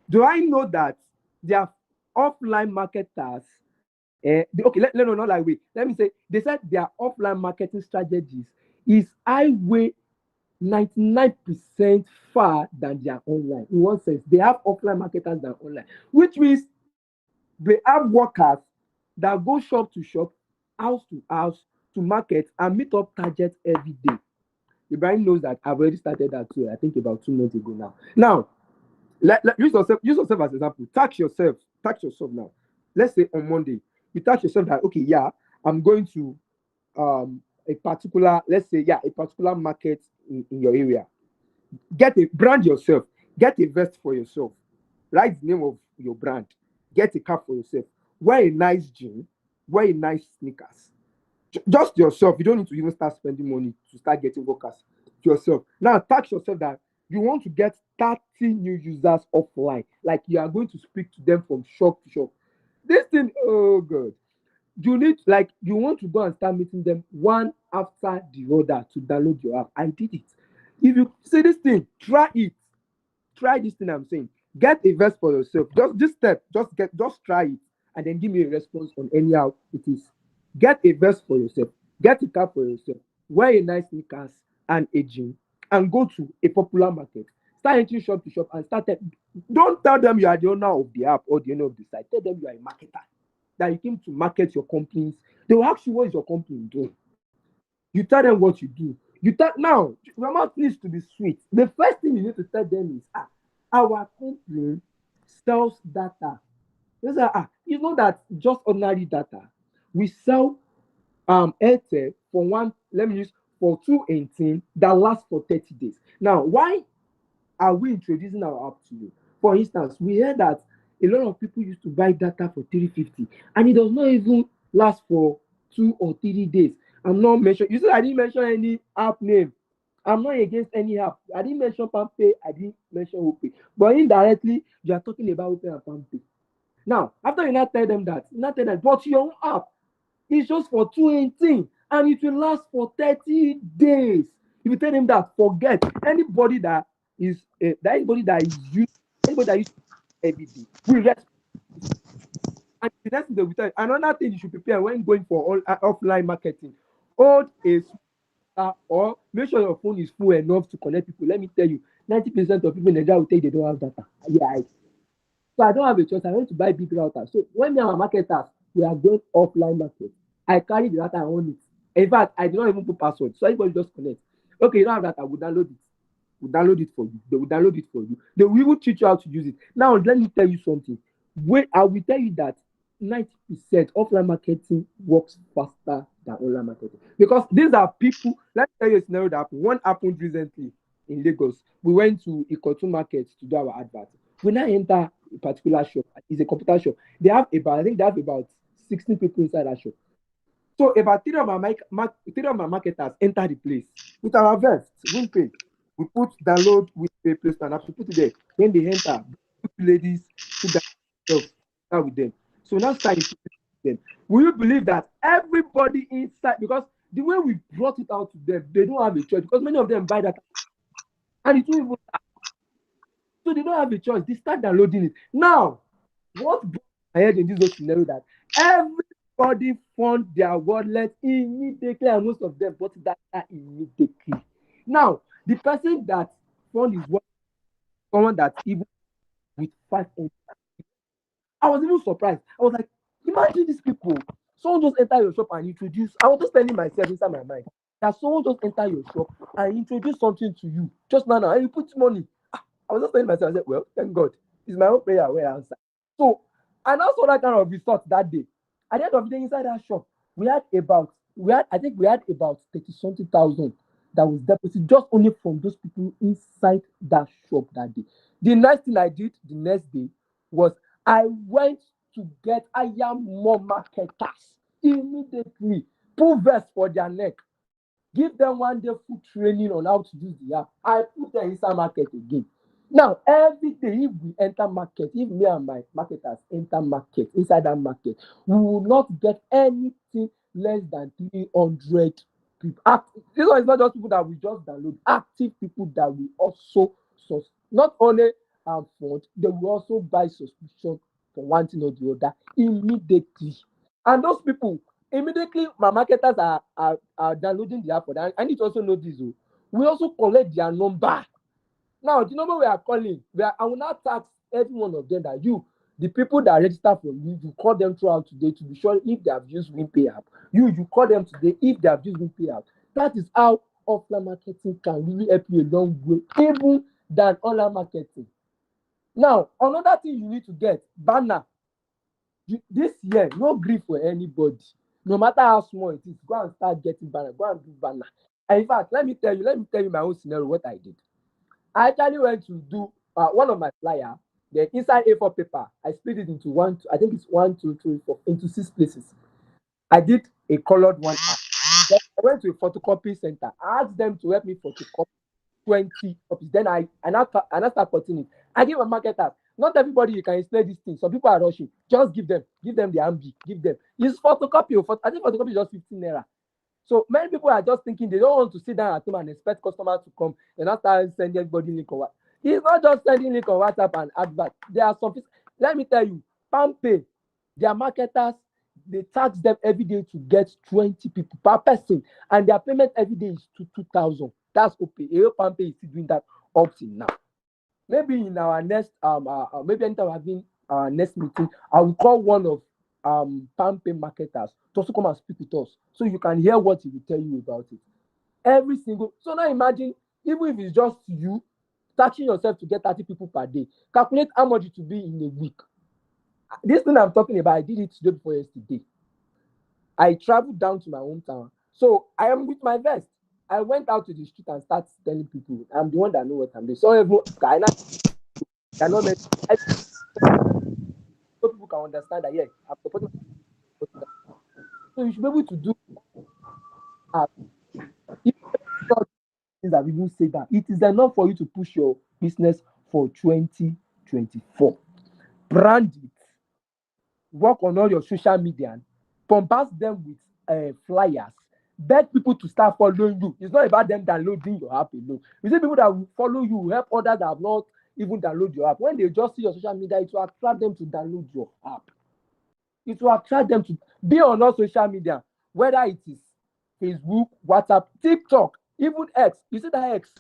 do I know that they are offline marketers? Okay, no, not like we. Let me say, they said their offline marketing strategies is highway 99% far than their online. In one sense, they have offline marketers than online, which means they have workers that go shop to shop, house to house to market and meet up targets every day. Ibrahim knows that I've already started that too. I think about 2 months ago now. Now, use yourself as example. Tax yourself now. Let's say on Monday, you tax yourself that okay, yeah, I'm going to a particular, let's say, yeah, a particular market in your area. Get a brand yourself, get a vest for yourself, write the name of your brand, get a cap for yourself, wear a nice jean, wear a nice sneakers. Just yourself. You don't need to even start spending money to start getting workers. Yourself. Now tax yourself that you want to get 30 new users offline. Like you are going to speak to them from shop to shop. This thing, oh god. You need, like, you want to go and start meeting them one after the other to download your app. I did it. If you see this thing, try it. Try this thing I'm saying. Get a vest for yourself. Just this step, just try it and then give me a response on anyhow it is. Get a vest for yourself, get a cap for yourself, wear a nice sneakers and a jean, and go to a popular market. Start entering shop to shop and don't tell them you are the owner of the app or the owner of the site. Tell them you are a marketer, that you came to market your companies. They will ask you what is your company doing. You tell them what you do. You tell now your mouth needs to be sweet. The first thing you need to tell them is our company sells data. They say, you know that just ordinary data. We sell Airtel for one, let me use for 218 that lasts for 30 days. Now, why are we introducing our app to you? For instance, we heard that a lot of people used to buy data for 350 and it does not even last for 2 or 3 days. I'm not mentioning, you said I didn't mention any app name. I'm not against any app. I didn't mention PampPay, I didn't mention WinPay. But indirectly, you are talking about WinPay and PampPay. Now, after you not tell them that, but your own app is just for 218 and it will last for 30 days. If you tell them that, forget anybody that is used every day. We rest. And the next thing they will tell you, another thing you should prepare when going for all offline marketing. Hold a or make sure your phone is full enough to connect people. Let me tell you, 90% of people in Nigeria will tell you they don't have data. Yeah, so I don't have a choice. I want to buy big router. So when me and my marketers, we are going offline market. I carry the data, I own it. In fact, I do not even put password. So everybody just connect. Okay, you don't have data, we'll download it. We'll download it for you. They will download it for you. They will even teach you how to use it. Now, let me tell you something. I will tell you that 90% offline marketing works faster than online marketing. Because these are people, let me tell you a scenario that happened. One happened recently in Lagos. We went to Ikotu market to do our advert. We now enter a particular shop. It's a computer shop. I think they have about 16 people inside that shop. So about three of my marketers enter the place with our vest, WinPay. We put download WinPay Play Store and we put it there. When they enter, ladies sit down with them. So now start them. Will you believe that everybody inside, because the way we brought it out to them, they don't have a choice because many of them buy that and it won't even start. So they don't have a choice. They start downloading it. Now, what brought my head in this scenario that everybody fund their wallet immediately and most of them bought that immediately. Now, the person that fund his wallet, someone that even with 500, I was even surprised. I was like, imagine these people. Someone just enter your shop and introduce. I was just telling myself inside my mind that someone just enter your shop and introduce something to you just now, and you put money. I was just telling myself, I said, well, thank God. It's my own prayer where I answer. So, and also that kind of result that day. At the end of the day, inside that shop, I think we had about 30-something thousand that was deposited just only from those people inside that shop that day. The next thing I did the next day was I went to hire more marketers immediately. Put vest for their neck. Give them one day full training on how to use the app. I put them inside market again. Now, every day, if we enter market, if me and my marketers enter market, inside that market, we will not get anything less than 300 people. This one is not just people that we just download, active people that we also not only fund, they will also buy subscription for one thing or the other immediately. And those people, immediately my marketers are downloading the app for that. I need to also know this. We also collect their number. Now, the number we are calling, I will not tax every one of them that the people that register for you call them throughout today to be sure if they have used WinPay app. You call them today if they have used WinPay app. That is how offline marketing can really help you a long way, even than online marketing. Now, another thing you need to get, banner. This year, no grief for anybody. No matter how small it is, go and start getting banner. Go and do banner. And in fact, let me tell you my own scenario, what I did. I actually went to do one of my flyer. Then inside A4 paper, I split it into I think it's 1, 2, 3, 4, into 6 places. I did a colored one. Then I went to a photocopy center. I asked them to help me photocopy 20 copies. Then I start cutting it. I give a marketer. Not everybody you can explain this thing. Some people are rushing. Just give them the MB. Give them. It's photocopy. I think photocopy is just 15 naira. So many people are just thinking they don't want to sit down at home and expect customers to come and not start sending everybody link on WhatsApp. It's not just sending link on WhatsApp and advert. There are some. Let me tell you, PalmPay, their marketers, they tax them every day to get 20 people per person, and their payment every day is 2,000. That's okay. PalmPay is still doing that up till now. Maybe in our next maybe anytime we're having our next meeting, I will call one of PalmPay marketers to also come and speak with us, so you can hear what he will tell you about it. Every single. So now imagine, even if it's just you taxing yourself to get 30 people per day, calculate how much it will be in a week. This thing I'm talking about, I did it today before yesterday. I traveled down to my hometown, so I am with my vest. I went out to the street and started telling people I'm the one that know what I'm doing. So everyone cannot make so people can understand that I'm supporting. So you should be able to do things that people say that it is enough for you to push your business for 2024. Brand it, work on all your social media, bombast them with flyers, beg people to start following you. It's not about them downloading your app alone. You see people that will follow you, help others that have not even download your app. When they just see your social media, it will attract them to download your app. It will attract them to be on all social media, whether it is Facebook, WhatsApp, TikTok, even X. You see that X,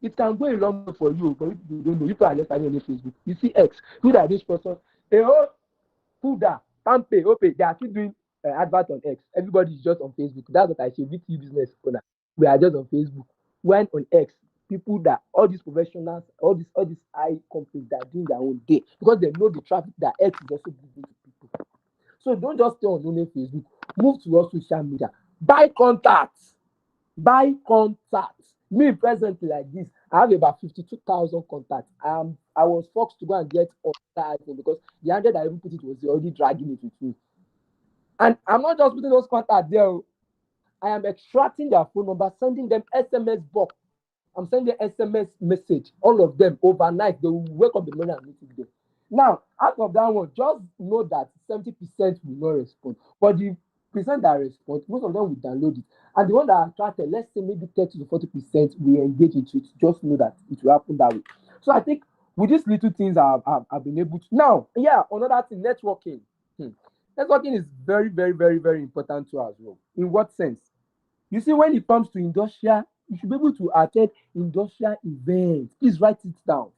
it can go a long way for you, but you don't know. People are just finding on Facebook. You see X, who that this person, who that, PalmPay, OPay, they are still doing advert on X. Everybody is just on Facebook. That's what I say. With you business owner, we are just on Facebook. When on X, people that all these professionals, all these high companies that are doing their own day because they know the traffic that X is also giving to people. So don't just stay on only Facebook. Move to all social media. Buy contacts. Me presently like this, I have about 52,000 contacts. I was forced to go and get on that iPhone because the 100 I even put it was already dragging it with me. And I'm not just putting those contacts there. I am extracting their phone number, sending them SMS box. I'm sending SMS message. All of them overnight. They will wake up the morning and meet with them. Now, out of that one, just know that 70% will not respond. But the percent that respond, most of them will download it. And the one that are attracted, let's say maybe 30 to 40% will engage into it. Just know that it will happen that way. So I think with these little things I've been able to. Now, another thing, networking. Networking is very, very, very, very important too as well. In what sense? You see, when it comes to industrial, you should be able to attend industrial events. Please write it down.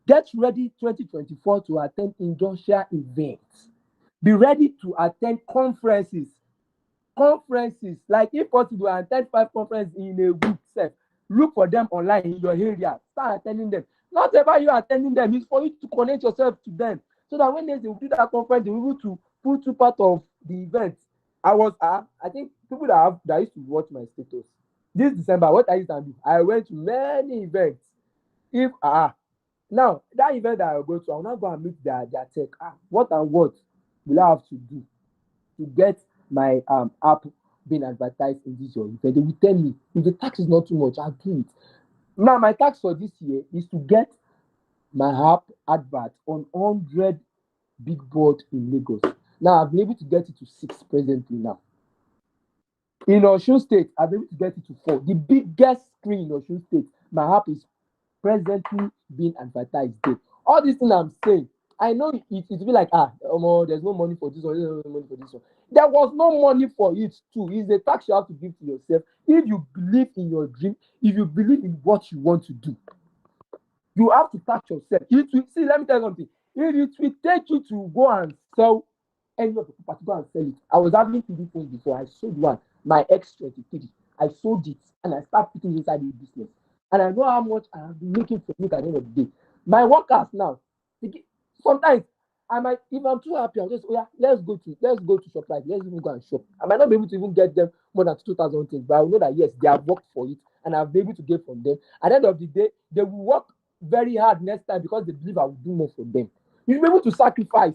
Get ready 2024 to attend industrial events. Be ready to attend conferences. Like if possible, attend 5 conferences in a week. Look for them online in your area. Start attending them. Not ever you attending them. It's for you to connect yourself to them. So that when they do that conference, they'll be able to put you part of the event. I think people that used to watch my status. This December, what I used to do, I went to many events. Now that event that I go to, I will not go and meet their tech. What and what? will I have to do to get my app being advertised in this your event? They will tell me if the tax is not too much, I'll do it. Now my tax for this year is to get my app advert on 100 big board in Lagos. Now I've been able to get it to 6 presently now. In Osun State, I've been able to get it to 4. The biggest screen in Osun State, my app is presently being advertised there. All these things I'm saying, I know it will be like, there's no money for this one, there's no money for this one. There was no money for it too. It's a tax you have to give to yourself. If you believe in your dream, if you believe in what you want to do, you have to tax yourself. It will, see, let me tell you something. If it will take you to go and sell any of the property, go and sell it. I was having 3 phones before. I sold one, my X23. I sold it and I started putting inside the business. And I know how much I have been making from it at the end of the day. My workers now, sometimes I might, if I'm too happy, I'll just, let's go to ShopRite. Let's even go and shop. I might not be able to even get them more than 2,000 things, but I know that yes, they have worked for it and I'll be able to get from them. At the end of the day, they will work very hard next time because they believe I will do more for them. You'll be able to sacrifice.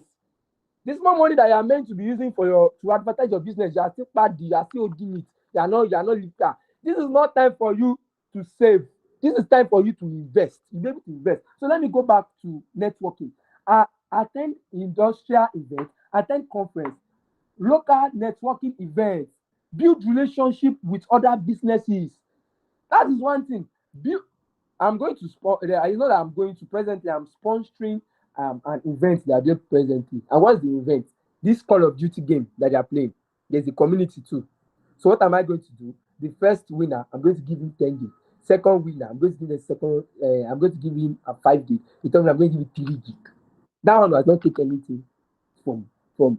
This more money that you are meant to be using to advertise your business, you are still party, you are still holding it. You are not liquor. This is not time for you to save. This is time for you to invest. You'll be able to invest. So let me go back to networking. Attend industrial events, attend conference, local networking events, build relationship with other businesses. That is one thing. I'm going to I know that I'm going to presently. I'm sponsoring an event that they're presently. And what's the event? This Call of Duty game that they are playing. There's a community too. So what am I going to do? The first winner, I'm going to give him 10 gig. Second winner, I'm going to give the second. I'm going to give him a 5 gig. The third one, I'm going to give him 3 gig. That one has not taken anything from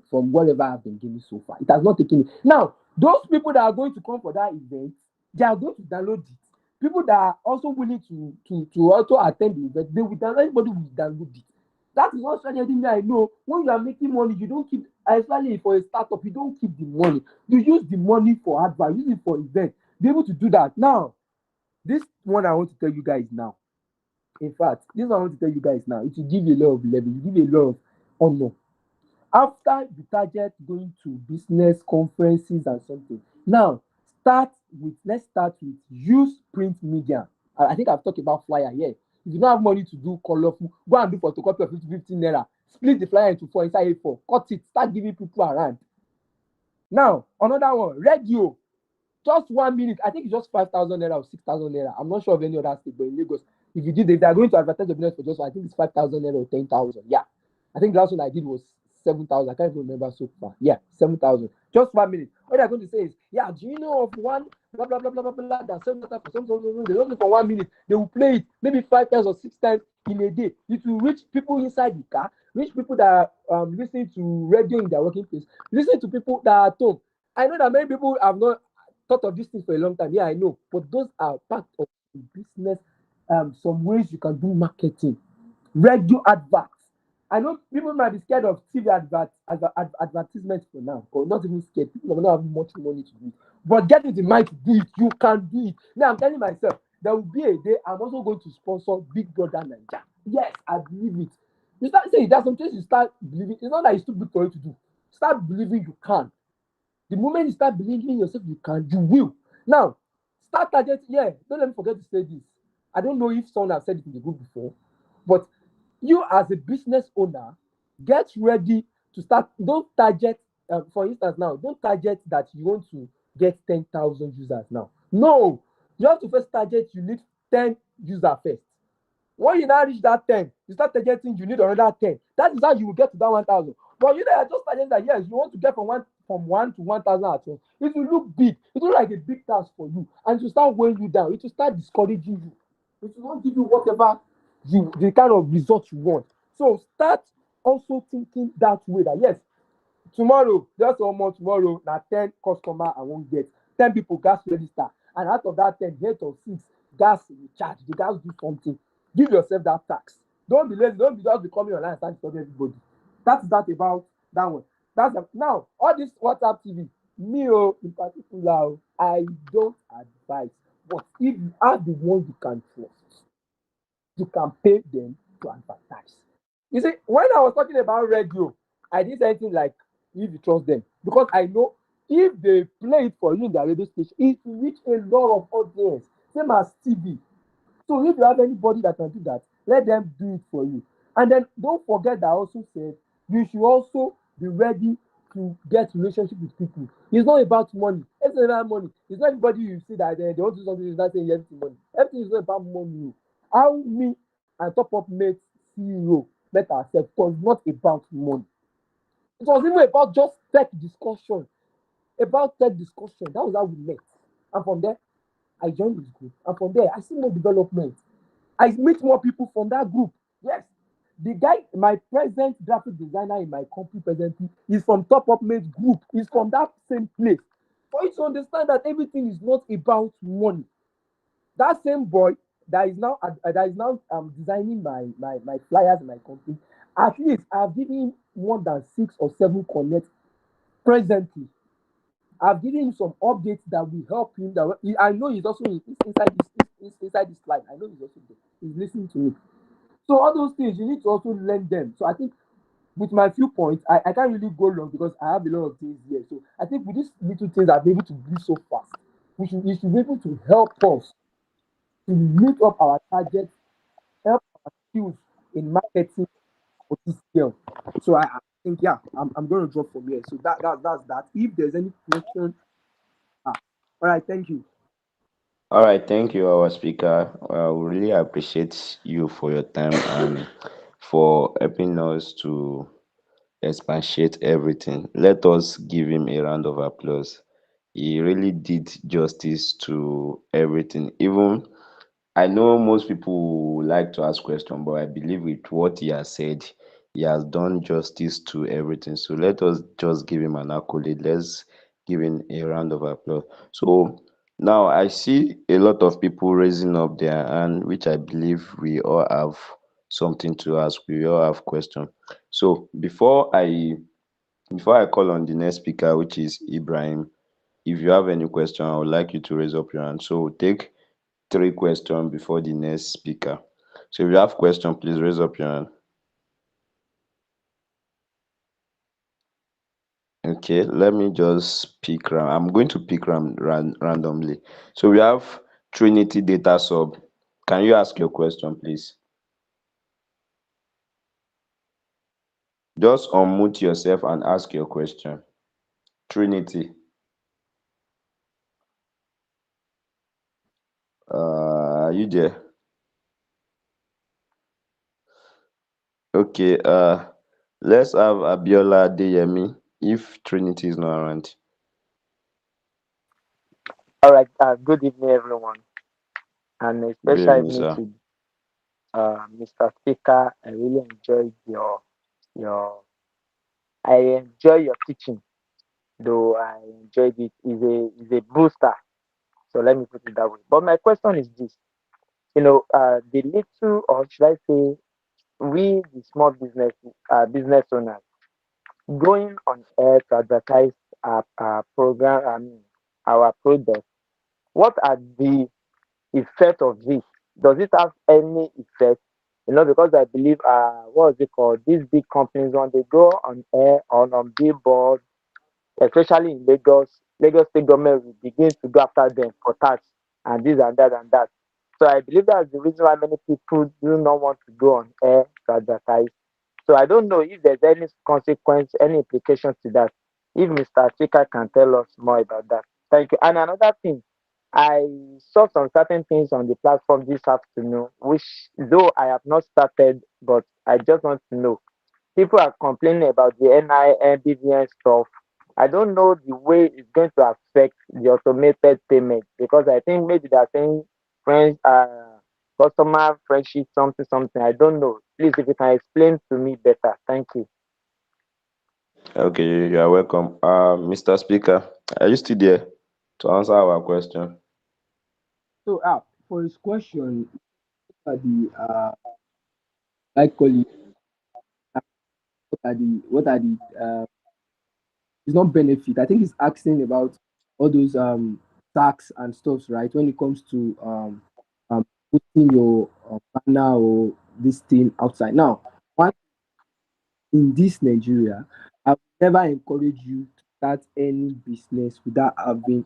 whatever I've been giving so far. It has not taken it. Now, those people that are going to come for that event, they are going to download it. People that are also willing to also attend the event, they will download. Everybody will download it. That is one strategy I know. When you are making money, you don't keep, especially for a startup, you don't keep the money. You use the money for advert, use it for event. Be able to do that. Now, this one I want to tell you guys now. In fact, this one I want to tell you guys now. It will give you a lot of level, it will give you a lot of honor. After you target going to business conferences and something, now let's start with use print media. I think I've talked about flyer here. If you don't have money to do colorful, go and do photocopy of 15 naira. Split the flyer into 4 inside A4. Cut it. Start giving people around. Now, another one, radio. Just 1 minute. I think it's just 5,000 naira or 6,000 naira. I'm not sure of any other state, but in Lagos, if you did, if they are going to advertise the business for just, I think it's 5,000 naira or 10,000. Yeah. I think the last one I did was 7,000. I can't even remember so far. Yeah, 7,000. Just 1 minute. What they're going to say is, do you know of one blah blah blah blah blah blah that sells data for something? They don't do for 1 minute. They will play it maybe 5 times or 6 times in a day. It will reach people inside the car, reach people that are listening to radio in their working place, listen to people that are at home. I know that many people have not thought of these things for a long time. Yeah, I know, but those are part of the business. Some ways you can do marketing, radio adverts. I know people might be scared of TV advertisements for now, or not even scared. People don't have much money to do it. But get in the mind to do it. You can do it. Now I'm telling myself, there will be a day I'm also going to sponsor Big Brother Nigeria. Yes, I believe it. You start saying there's some things you start believing. It's not that it's too big for you to do. Start believing you can. The moment you start believing in yourself, you can, you will. Now, start targeting. Yeah, don't let me forget to say this. I don't know if someone has said it in the group before, but you as a business owner, get ready to start. Don't target, for instance, now, don't target that you want to get 10,000 users now. No, you have to first target, you need 10 users first. When you now reach that 10, you start targeting, you need another 10. That is how you will get to that 1,000. But you know, I just targeting that, yes, you want to get from 1 to 1,000 at once. It will look big. It will look like a big task for you. And it will start weighing you down. It will start discouraging you. It will not give you whatever the kind of results you want. So start also thinking that way that, yes, tomorrow, just 1 month tomorrow, now 10 customer I won't get. 10 people gas register. And out of that 10, 8 or 6 gas recharge. The gas do something. Give yourself that tax. Don't be lazy. Don't be just becoming online and start disturbing everybody. That's that about that one. Now, all this WhatsApp TV, me in particular, I don't advise. But if you are the one you can trust, you can pay them to advertise. You see, when I was talking about radio, I didn't say anything like if you trust them because I know if they play it for you in their radio station, it will reach a lot of audience. Same as TV. So if you have anybody that can do that, let them do it for you. And then don't forget that I also said you should also be ready to get relationship with people. It's not about money. It's not about money. It's not everybody you see that they want to do something is not saying everything money. Everything is not about money. How me and Top Up Mate CEO met ourselves was not about money. It was even about just tech discussion. About tech discussion. That was how we met. And from there, I joined this group. And from there, I see more development. I meet more people from that group. Yes. The guy, my present graphic designer in my company presently, is from Top Up Mate Group. He's from that same place. For you to understand that everything is not about money. That same boy that is now designing my flyers in my company, at least I've given him more than 6 or 7 connects presently. I've given him some updates that will help him. I know he's also inside this slide. I know he's also there. He's listening to me. So all those things you need to also learn them. So I think with my few points, I can't really go long because I have a lot of things here. So I think with these little things I've been able to do so fast, we should be able to help us to meet up our targets, help our skills in marketing for this scale. So I think yeah, I'm going to drop from here. So that's that. If there's any question, ah, all right, thank you. All right, thank you, our speaker. We really appreciate you for your time and for helping us to expatiate everything. Let us give him a round of applause. He really did justice to everything. Even I know most people would like to ask questions, but I believe with what he has said, he has done justice to everything. So let us just give him an accolade. Let's give him a round of applause. So now I see a lot of people raising up their hand, which I believe we all have something to ask. We all have questions. So before I call on the next speaker, which is Ibrahim, if you have any question, I would like you to raise up your hand. So take 3 questions before the next speaker. So if you have question, please raise up your hand. Okay, let me just pick I'm going to pick randomly. So we have Trinity Data Sub. Can you ask your question, please? Just unmute yourself and ask your question. Trinity. Are you there? Okay, let's have Abiola Adeyemi if Trinity is not around. All right. Good evening, everyone, and a Good special evening, evening sir. to Mr. Speaker. I really enjoyed your. I enjoy your teaching, though I enjoyed it. Is a booster. So let me put it that way. But my question is this: the little, or should I say, we the small business owners going on air to advertise our program, our product. What are the effect of this? Does it have any effect? Because I believe what is it called? These big companies when they go on air on billboard, especially in Lagos state government will begin to go after them for tax and this and that and that. So I believe that's the reason why many people do not want to go on air to advertise. So I don't know if there's any consequence, any implications to that. If Mr. Speaker can tell us more about that. Thank you. And another thing, I saw some certain things on the platform this afternoon, which though I have not started, but I just want to know. People are complaining about the NIN, stuff. I don't know the way it's going to affect the automated payment because I think maybe they're saying friends, customer friendship, something, something. I don't know. Please, if you can explain to me better. Thank you. Okay, you are welcome. Mr. Speaker, are you still there to answer our question? So for his question, what are the like call it, what are the it's not benefit. I think he's asking about all those tax and stuffs, right? When it comes to putting your banner or this thing outside. Now, one in this Nigeria, I would never encourage you to start any business without having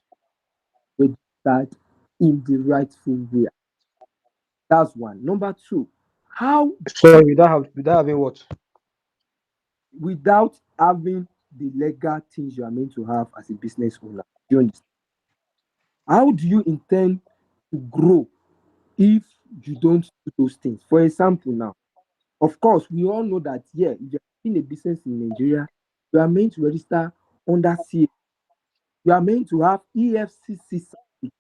registered in the rightful way. That's one. Number two, how Sorry, without having what? without having the legal things you are meant to have as a business owner. Do you understand? How do you intend to grow if you don't do those things? For example, now, of course, we all know that, yeah, if you're in a business in Nigeria, you are meant to register under CA. You are meant to have EFCC certificate.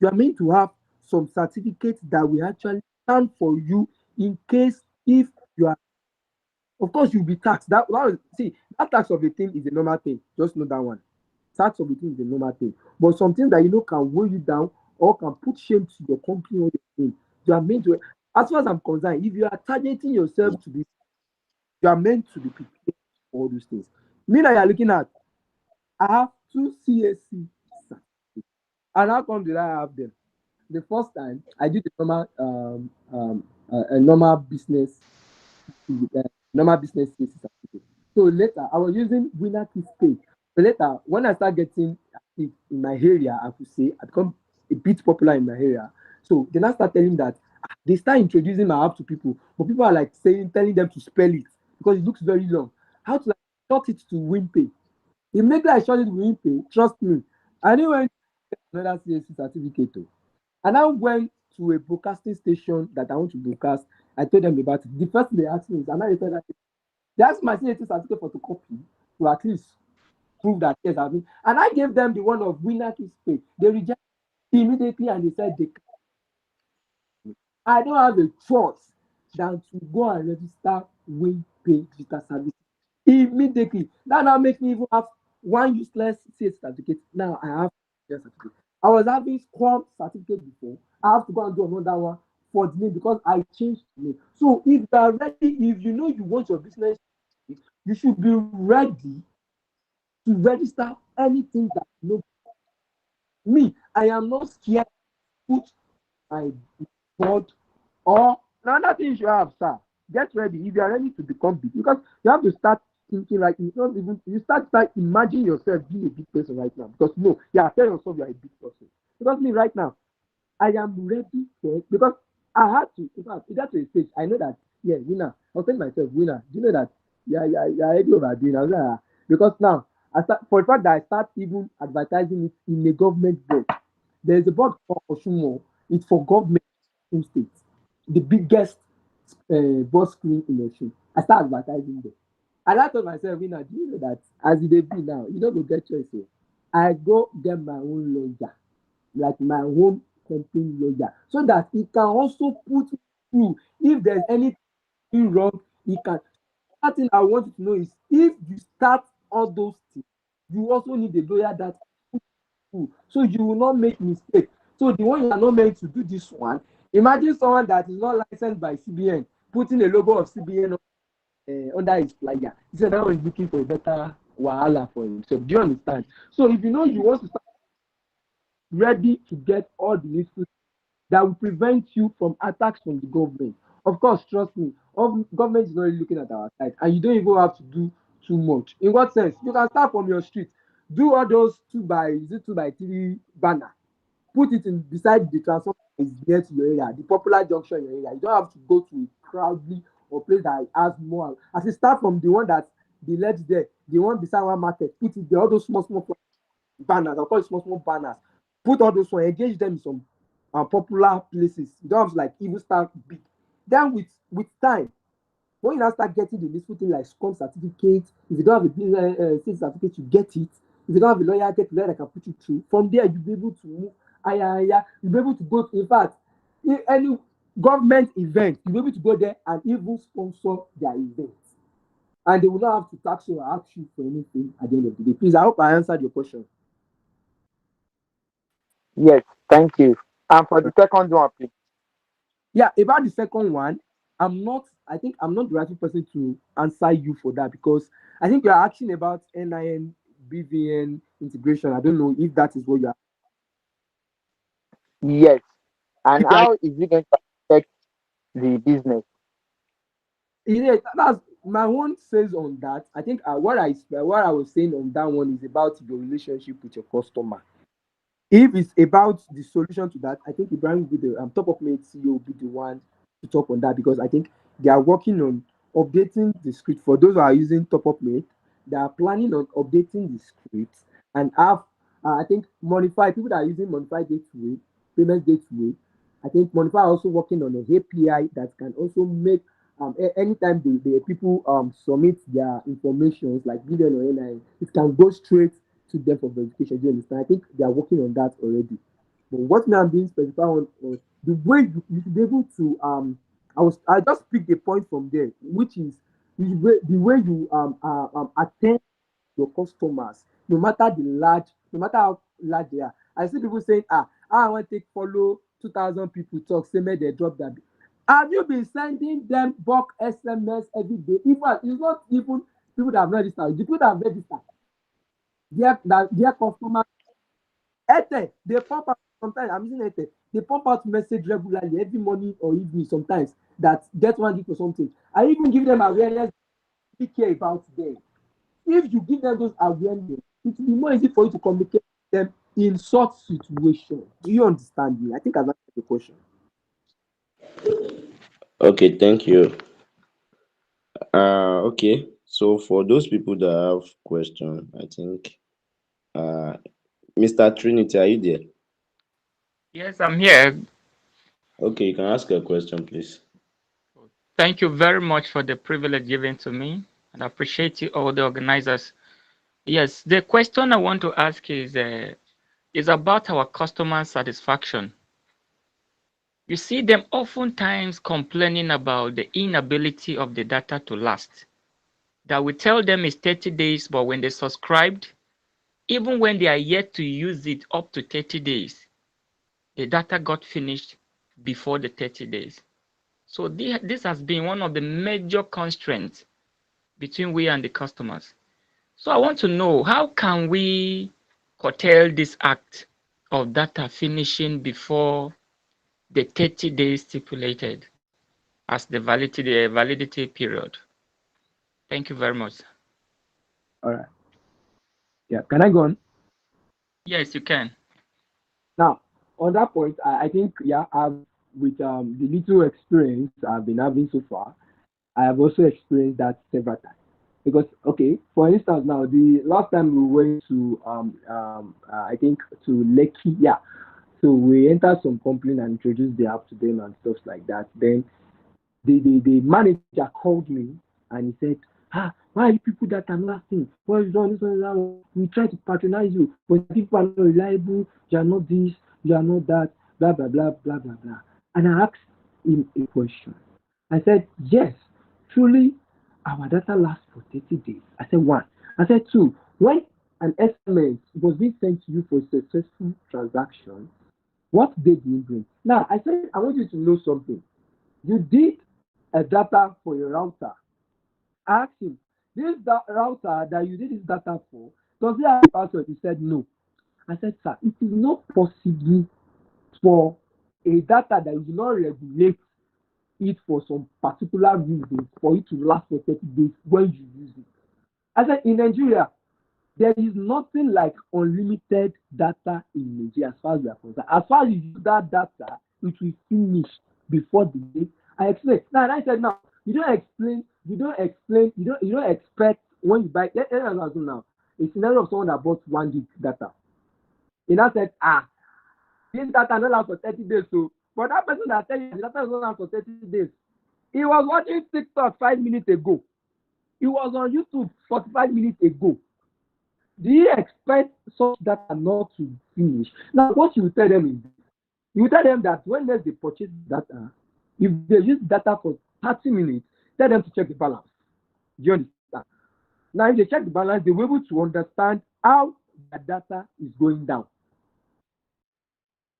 You are meant to have some certificates that will actually stand for you in case if you are, of course, you'll be taxed. See, that tax of a thing is a normal thing. Just know that one. Tax of a thing is a normal thing. But something that you know can weigh you down or can put shame to your company or your thing, you are meant to. As far as I'm concerned, if you are targeting yourself to be, you are meant to be prepared for all those things. Me that you are looking at, I have two CSC certificates. And how come did I have them? The first time I did a normal business cases certificate. So later I was using winner keys pay. So later when I start getting active in my area, I could say I become a bit popular in my area. So then I start telling that they start introducing my app to people, but people are like saying telling them to spell it because it looks very long. How to like short it to WinPay. Immediately I short it to WinPay, trust me. I didn't want another CSC certificate. Too. And I went to a broadcasting station that I want to broadcast. I told them about it. The first thing they asked me is, am I a federal? They asked my CAT certificate photocopy to at least prove that yes, I've been. And I gave them the one of winner keys pay. They rejected immediately and they said they I don't have a choice than to go and register WinPay digital service immediately. That now makes me even have one useless CS certificate. Now I have CS certificate. I was having Scrum certificate before. I have to go and do another one for the name because I changed the name. So if you are ready, if you know you want your business, you should be ready to register anything that you know. Me, I am not scared to put my board or another thing you have, sir. Get ready. If you are ready to become big, because you have to start thinking like you don't even you start imagining yourself being a big person right now. Because no, yeah, tell yourself you are a big person. Because me right now, I am ready for it because I had to. In fact, it got to a stage. I know that yeah, winner. I was telling myself, winner. Do you know that? Yeah, yeah, yeah. I already overdoing. I was like, because now I start for the fact that I start even advertising it in a government board. There is a board for Oshumo. It's for government in states. The biggest board screen in Oshun. I start advertising there. And I told myself, winner, do you know that as it dey be now, you don't go get choice. Oh. I go get my own lawyer like my home company lawyer so that he can also put through if there's anything wrong he can. That thing I want you to know is if you start all those things you also need a lawyer that put through so you will not make mistake. So the one you are not meant to do this one, imagine someone that is not licensed by CBN putting a logo of CBN under his flyer. He said that one is looking for a better wahala for himself. Do you understand? So if you know you want to start ready to get all the needful that will prevent you from attacks from the government. Of course, trust me, all government is not really looking at our side, and you don't even have to do too much. In what sense? You can start from your street, do all those 2 by 3 banner, put it in beside the transformer that is near to your area, the popular junction in your area. You don't have to go to a crowdly or place that has more. As you start from the one that the left there, the one beside one market, put it there, all those small banners. I'll call it small banners. Put all those one, engage them in some popular places. You don't have to like even start big. Then with time, when you now start getting the useful thing like Scrum certificate, if you don't have a business certificate, you get it. If you don't have a lawyer, get a lawyer that can put you through. From there, you'll be able to move higher. You'll be able to go. In fact, in any government event, you'll be able to go there and even sponsor their event. And they will not have to tax you or ask you for anything at the end of the day. Please, I hope I answered your question. Yes, thank you. And for the second one, please. Yeah, about the second one, I think I'm not the right person to answer you for that because I think you're asking about NIN BVN integration. I don't know if that is what you are. Yes. And If you are how is it going to affect the business? yeah, my own says on that, I think what I was saying on that one is about your relationship with your customer. If it's about the solution to that, I think Ibrahim will be the Topupmate CEO will be the one to talk on that, because I think they are working on updating the script for those who are using Topupmate. They are planning on updating the script and have I think Modify people that are using Modify Gateway, payment gateway. I think Modify are also working on an API that can also make anytime the people submit their informations like billion or NI, it can go straight to them for verification. Do you understand? I think they are working on that already. But what now I'm being specified on was the way you should be able to I just picked a point from there, which is the way you attend your customers, no matter how large they are. I see people saying, I want to take follow 2,000 people talk, say make they drop that. Have you been sending them bulk SMS every day? Even it's not even people that have registered, the people that have registered, their customers, Airtel, they pump out sometimes. I'm using Airtel. They pump out message regularly every morning or evening sometimes that get one gift or something. I even give them awareness, be care about them. If you give them those awareness, it will be more easy for you to communicate with them in such situation. Do you understand me? I think I've answered the question. Okay, thank you. Okay. So for those people that have question, I think uh Mr. Trinity, are you there? Yes, I'm here. Okay, you can ask a question, please. Thank you very much for the privilege given to me, and I appreciate you all the organizers. Yes, the question I want to ask is about our customer satisfaction. You see them oftentimes complaining about the inability of the data to last. That we tell them is 30 days, but when they subscribed, even when they are yet to use it up to 30 days, the data got finished before the 30 days. So this has been one of the major constraints between we and the customers. So I want to know, how can we curtail this act of data finishing before the 30 days stipulated as the validity period? Thank you very much. All right. Yeah. Can I go on? Yes, you can. Now, on that point, I think, yeah, with the little experience I've been having so far, I have also experienced that several times. Because, okay, for instance, now the last time we went to, I think to Lekki, yeah. So we entered some company and introduced the app to them and stuff like that. Then the manager called me and he said, why are you people that are lasting? What is wrong? This one, that one. We try to patronize you, but people are not reliable. You are not this, you are not that, blah, blah, blah, blah, blah, blah. And I asked him a question. I said, yes, truly, our data lasts for 30 days. I said, one. I said, two, when an SMS was being sent to you for a successful transaction, what did you bring? Now, I said, I want you to know something. You did a data for your router. I asked him, this router that you did this data for, does it have a password? He said no. I said, sir, it is not possible for a data that you do not regulate it for some particular reason for it to last for 30 days when you use it. I said, in Nigeria, there is nothing like unlimited data in Nigeria as far as we are concerned. As far as you use that data, it will finish before the date. I explained. Now, and I said, now, you don't expect when you buy, let us assume now, a scenario of someone that bought 1 gig data. He now said, this data not last for 30 days. So, but that person that tell you the data is not last for 30 days, he was watching TikTok 5 minutes ago. He was on YouTube 45 minutes ago. Do you expect such data not to finish? Now, what you will tell them is, you will tell them that when they purchase data, if they use data for 30 minutes, tell them to check the balance. Do you understand? Now, if they check the balance, they will be able to understand how their data is going down.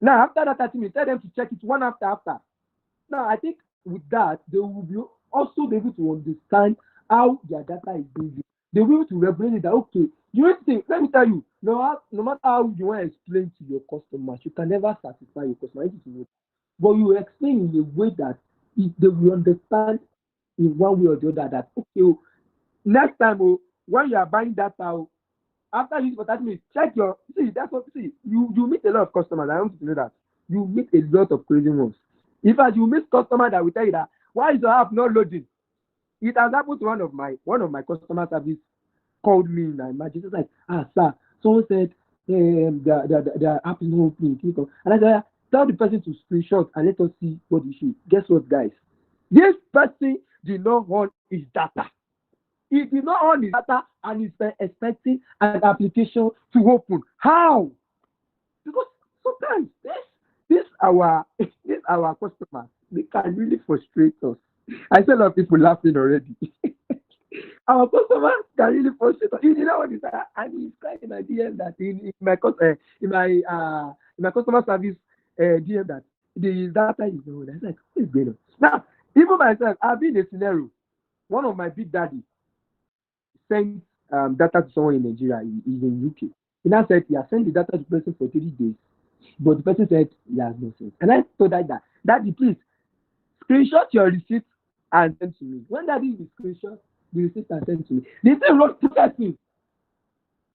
Now, after that 30 minutes, tell them to check it one after. Now, I think with that, they will be also be able to understand how their data is being used. They will be able to regulate it that, okay, you need to think, let me tell you, no matter how you want to explain to your customers, you can never satisfy your customer. But you explain in a way that they will understand in one way or the other that okay, oh, next time, oh, when you are buying data, oh, after you use for 30 minutes, check your see. That's what see. You meet a lot of customers. I want you to know that you meet a lot of crazy ones. In fact, you meet customers that will tell you that why is your app not loading? It has happened to one of my customer service called me in my emergency. It's like, sir, someone said their app is not opening. And I said, tell the person to screenshot and let us see what the issue. Guess what, guys? This person did not on his data. He did not on his data and is expecting an application to open. How? Because sometimes this our customers, they can really frustrate us. I see a lot of people laughing already. Our customers can really frustrate us. You know what is that? And he's crying in my DM that in my customer service DM that the data is no. That's like what is going on? Now, even myself, I've been in a scenario. One of my big daddy sent data to someone in Nigeria. He's in UK. He now said he has sent the data to the person for 3 days, but the person said he has no sense. And I told that daddy, please screenshot your receipt and send to me. When daddy will screenshot the receipt and send to me, the thing was processing.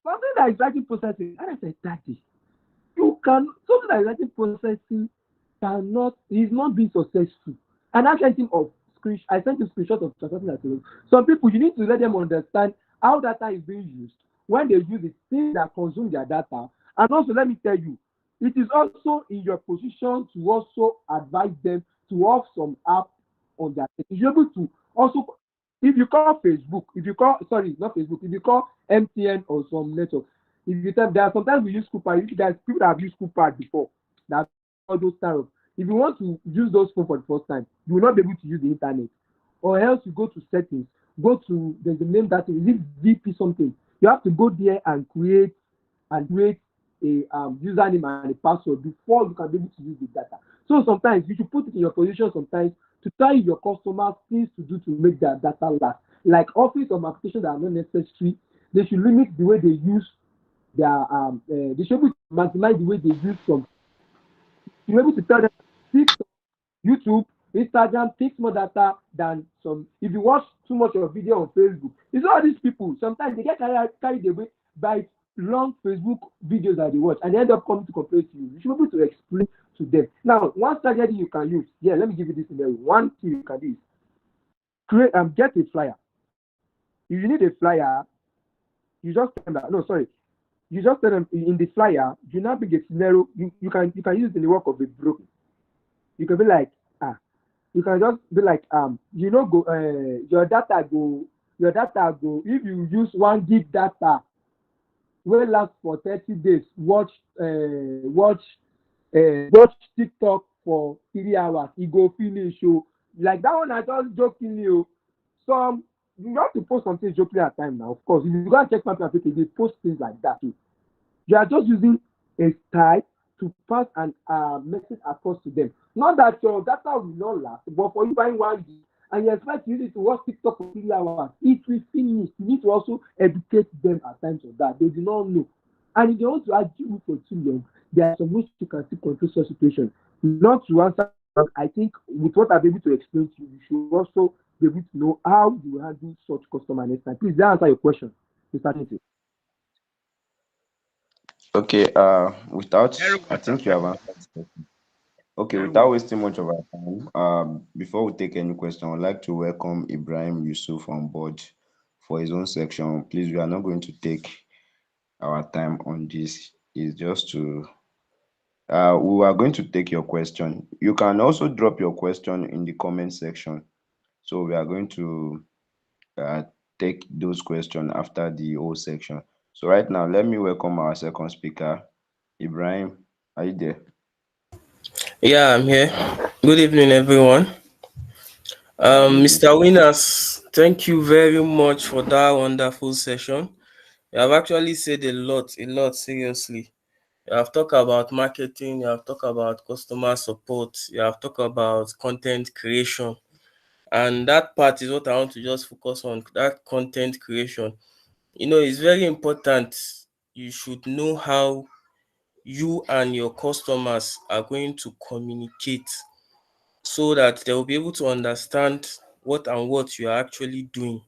Something that is writing processing. And I said, daddy, you can something that is writing processing cannot is not being successful. And I sent him of screen I sent him screenshot of something that some people you need to let them understand how data is being used when they use it, things that consume their data. And also let me tell you, it is also in your position to also advise them to off some app on their you should be able to also if you call Facebook, if you call sorry, not Facebook, if you call MTN or some network, if you tell there are sometimes we use Cooper, you guys people that have used Cooper before that all those kind of if you want to use those phones for the first time, you will not be able to use the internet. Or else you go to settings, go to there's a name that is it VP something. You have to go there and create a username and a password before you can be able to use the data. So sometimes you should put it in your position sometimes to tell your customers things to do to make their data last. Like offering some applications that are not necessary, they should limit the way they use their they should be maximize the way they use some. You're able to tell them YouTube, Instagram takes more data than some. If you watch too much of video on Facebook, it's all these people. Sometimes they get carried away by long Facebook videos that they watch and they end up coming to complain to you. You should be able to explain to them. Now, one strategy you can use, yeah, let me give you this scenario. One thing you can do is get a flyer. If you need a flyer, you just tell them that, no, sorry, you just tell them in the flyer, you now bring a scenario, you can use it in the work of a broker. You can be like, you can just be like go your data go if you use 1 gig data wey last for 30 days watch TikTok for 3 hours e go finish o. Like that one I just jokingly o. Some you have to post something jokingly at time now. Of course, if you go and check my people they post things like that too. You are just using a style to pass an message across to them. Not that your data will not last, but for you buying 1 gig and you expect to use it to watch TikTok for 3 hours, it will finish. You need to also educate them at times of that. They do not know. And if they want to argue for too long, there are some ways you can still control such situations. Not to answer, I think with what I've been able to explain to you, you should also be able to know how you handle such customer next time. Please, that answer your question, Mr. Tete. Okay, without Very I well, sir. think you have answered. Okay, Very without well. wasting much of our time, before we take any question, I'd like to welcome Ibrahim Yusuf on board for his own section. Please, we are not going to take our time on this. It's just to we are going to take your question. You can also drop your question in the comment section. So we are going to uh, take those questions after the whole section. So right now, let me welcome our second speaker, Ibrahim. Are you there? Yeah, I'm here. Good evening, everyone. Good evening. Mr. Winners, thank you very much for that wonderful session. You have actually said a lot, seriously. You have talked about marketing, you have talked about customer support, you have talked about content creation. And that part is what I want to just focus on, that content creation. It's very important. You should know how you and your customers are going to communicate so that they will be able to understand what you are actually doing.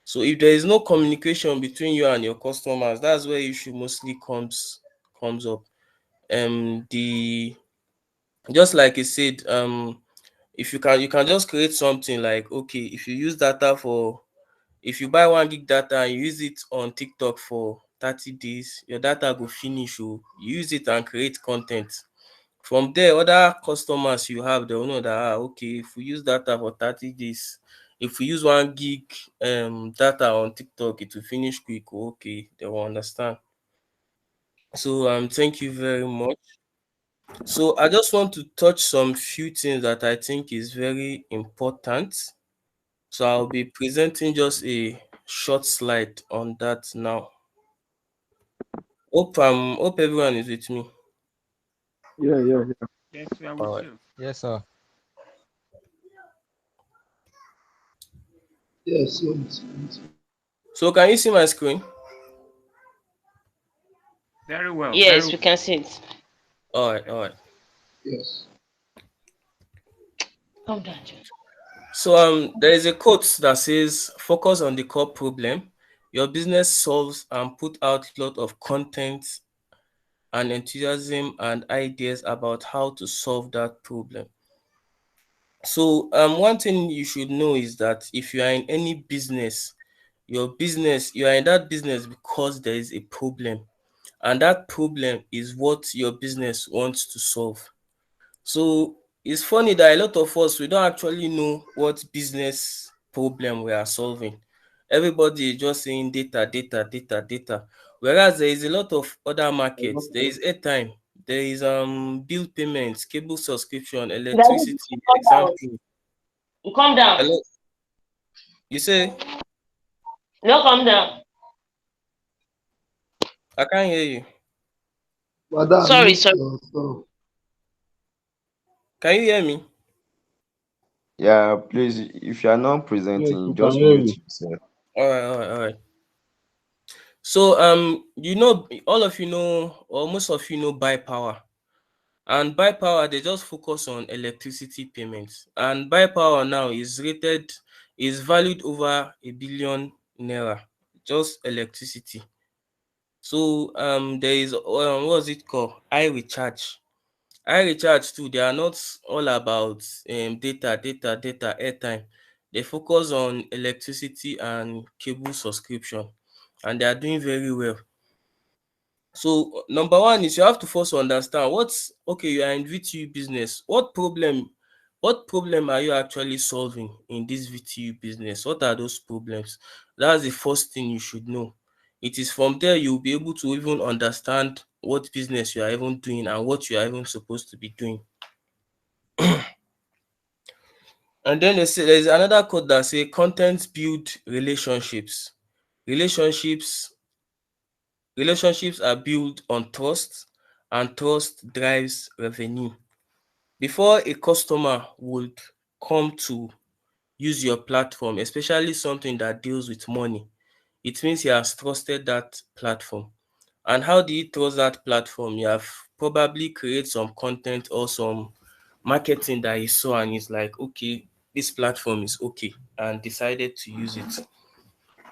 So if there is no communication between you and your customers, that's where issue mostly comes up. The Just like I said, if you can just create something like, okay, if you use data for if you buy 1 gig data and you use it on TikTok for 30 days, your data go finish. Oh, you use it and create content. From there, other customers you have, they'll know that, okay, if we use data for 30 days, if we use 1 gig data on TikTok, it will finish quick. Oh, okay, they will understand. So thank you very much. So I just want to touch some few things that I think is very important. So I'll be presenting just a short slide on that now. Hope everyone is with me. Yeah, yeah, yeah. Yes, we are All with right. you. Yes, sir. Yes, yes. So can you see my screen? Very well. Very Yes, we well. can see it. All right, all right. Yes. Calm down, John. So there is a quote that says, "Focus on the core problem. Your business solves and put out a lot of content and enthusiasm and ideas about how to solve that problem." So one thing you should know is that if you are in any business, you are in that business because there is a problem, and that problem is what your business wants to solve. So it's funny that a lot of us, we don't actually know what business problem we are solving. Everybody is just saying data, data, data, data. Whereas there is a lot of other markets. There is airtime, there is bill payments, cable subscription, Daddy, electricity, calm down. example. You calm down. Hello, you say? No, calm down. I can't hear you. Madam, Sorry, mute sorry. yourself. Can you hear me? Yeah, please, if you are not Yes, presenting, we can just hear mute you. yourself. All right, all right, all right. So all of you know, or most of you know, buy power. And buy power, they just focus on electricity payments. And buy power now is valued over 1 billion naira, just electricity. So there is what's it called? iRecharge. iRecharge too, they are not all about data, data, data, airtime. They focus on electricity and cable subscription, and they are doing very well. So number one is you have to first understand what's okay. You are in VTU business. What problem are you actually solving in this VTU business? What are those problems? That's the first thing you should know. It is from there you'll be able to even understand what business you are even doing and what you are even supposed to be doing. And then they say there's another quote that say content build relationships. Relationships relationships are built on trust, and trust drives revenue. Before a customer would come to use your platform, especially something that deals with money, it means he has trusted that platform. And how do you trust that platform? You have probably created some content or some marketing that he saw and he's like, okay, this platform is okay, and decided to use it.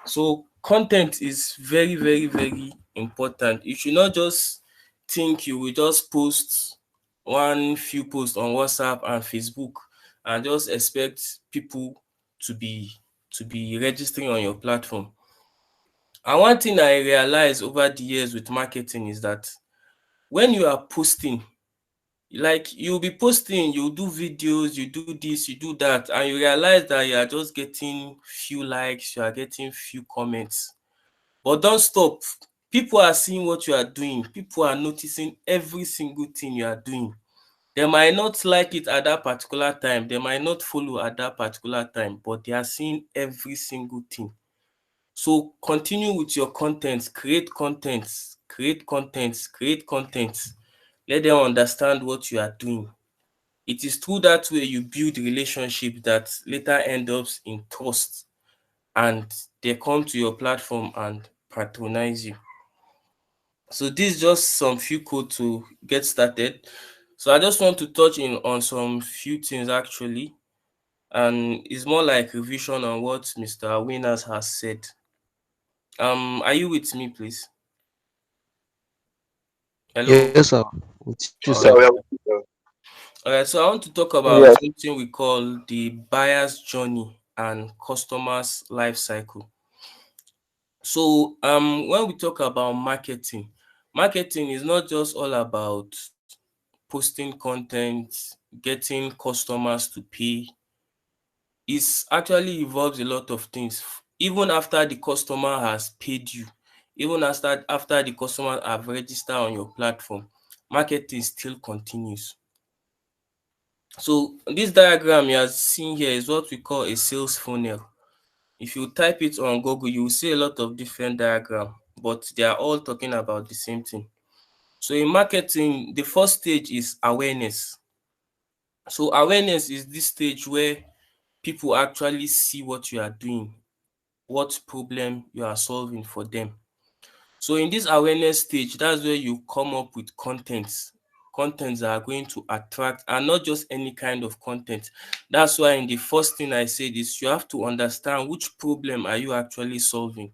So content is very, very, very important. You should not just think you will just post one few posts on WhatsApp and Facebook and just expect people to be registering on your platform. And one thing I realized over the years with marketing is that when you are posting, like you'll be posting, you do videos, you do this, you do that, and you realize that you are just getting few likes, you are getting few comments. But don't stop. People are seeing what you are doing. People are noticing every single thing you are doing. They might not like it at that particular time. They might not follow at that particular time, but they are seeing every single thing. So continue with your content, create content, create content, create content. Let them understand what you are doing. It is through that way you build relationship that later end up in trust, and they come to your platform and patronize you. So this is just some few code to get started. So I just want to touch in on some few things actually. and it's more like revision on what Mr. Winners has said. Are you with me, please? Hello. Yes, sir. With you, sir. All right. All right. So I want to talk about Yes. something we call the buyer's journey and customer's life cycle. So when we talk about marketing, marketing is not just all about posting content, getting customers to pay. It's actually involves a lot of things. Even after the customer has paid you, even after the customer have registered on your platform, marketing still continues. So this diagram you are seeing here is what we call a sales funnel. If you type it on Google, you will see a lot of different diagrams, but they are all talking about the same thing. So in marketing, the first stage is awareness. So awareness is this stage where people actually see what you are doing, what problem you are solving for them. So in this awareness stage, that's where you come up with contents that are going to attract, and not just any kind of content. That's why in the first thing I said is you have to understand which problem are you actually solving.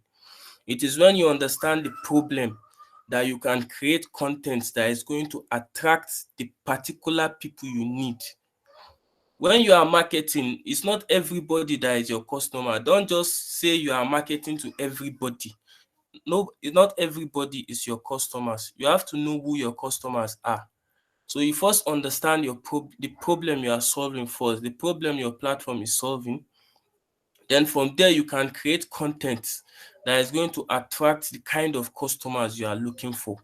It is when you understand the problem that you can create content that is going to attract the particular people you need. When you are marketing, it's not everybody that is your customer. Don't just say you are marketing to everybody. No, not everybody is your customers. You have to know who your customers are. So you first understand the problem you are solving first, the problem your platform is solving. Then from there you can create content that is going to attract the kind of customers you are looking for.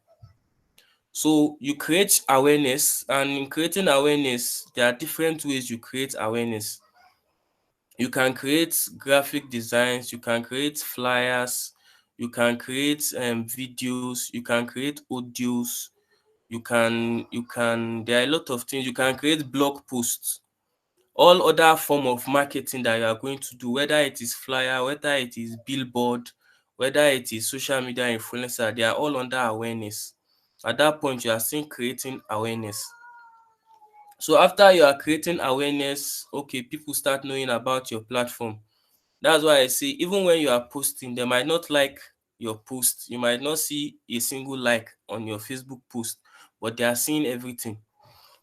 So you create awareness, and in creating awareness, there are different ways you create awareness. You can create graphic designs, you can create flyers, you can create videos, you can create audios, you can there are a lot of things. You can create blog posts, all other form of marketing that you are going to do, whether it is flyer, whether it is billboard, whether it is social media influencer, they are all under awareness. At that point, you are still creating awareness. So after you are creating awareness, okay, people start knowing about your platform. That's why I say even when you are posting, they might not like your post. You might not see a single like on your Facebook post, but they are seeing everything.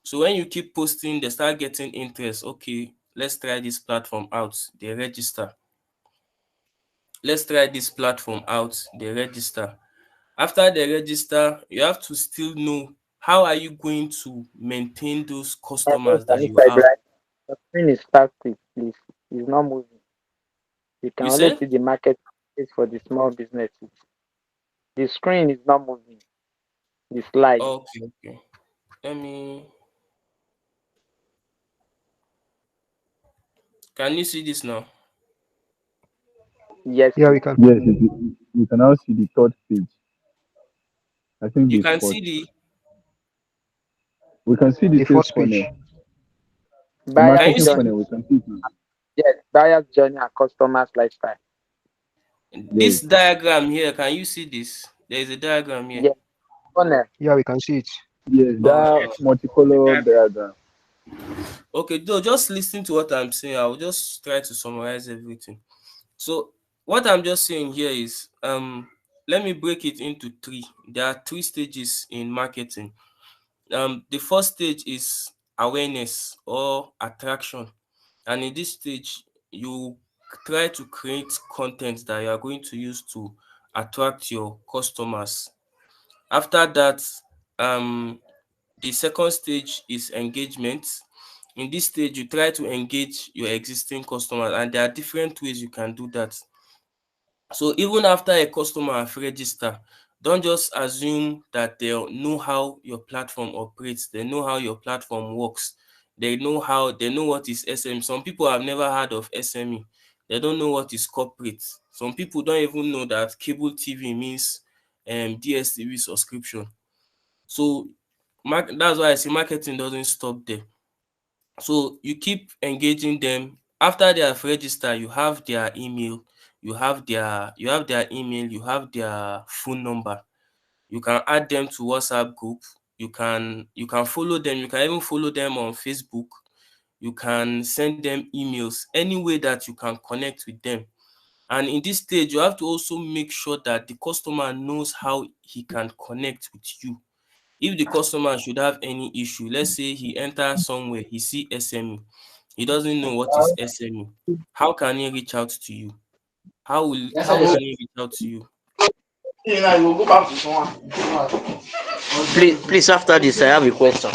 So when you keep posting, they start getting interest. Okay, let's try this platform out. They register. Let's try this platform out. They register. After they register, you have to still know how are you going to maintain those customers that you Mr. have. Ibrahim, the screen is static, please. It's not moving. You can You only say? see the market space for the small businesses. The screen is not moving. The slide. Okay, okay. Let me. Can you see this now? Yes, Yeah, we please. can. Yes, you can now see the third page. I think You the can fourth. see the. We can see the The sales fourth page. funnel, the Can you Buyer's marketing see? journey. funnel. We can see it now. Yes, buyer's journey and customer's lifestyle. Yes, This diagram here, can you see this? There is a diagram here. Yes, funnel. Yeah, we can see it. yes, Oh, that multicolor diagram. okay. Though, just listen to what I'm saying. I'll just try to summarize everything. So, what I'm just saying here is, let me break it into three. There are three stages in marketing. The first stage is awareness or attraction, and in this stage, you try to create content that you are going to use to attract your customers. After that, um the second stage is engagement. In this stage, you try to engage your existing customers, and there are different ways you can do that. So even after a customer have registered, don't just assume that they know how your platform operates, they know how your platform works, they know what is SME. Some people have never heard of SME, they don't know what is corporate. Some people don't even know that cable TV means DSTV subscription. So that's why I say marketing doesn't stop there. So you keep engaging them. After they have registered, you have their email, you have their phone number. You can add them to WhatsApp group. You can follow them. You can even follow them on Facebook. you can send them emails, any way that you can connect with them. And in this stage, you have to also make sure that the customer knows how he can connect with you. If the customer should have any issue, let's say he enters somewhere, he see SME, he doesn't know what is SME. How can he reach out to you? How can he reach out to you? Please, after this, I have a question.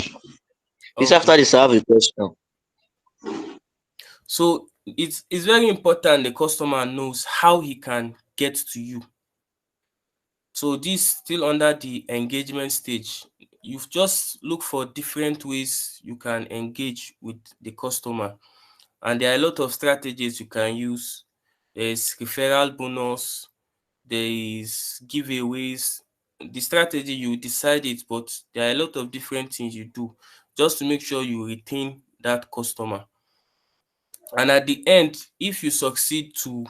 Please, Okay. after this, I have a question. So it's very important the customer knows how he can get to you. So this still under the engagement stage. You've just look for different ways you can engage with the customer. And there are a lot of strategies you can use. There's referral bonus, there is giveaways. The strategy you decide it, but there are a lot of different things you do just to make sure you retain that customer. And at the end, if you succeed to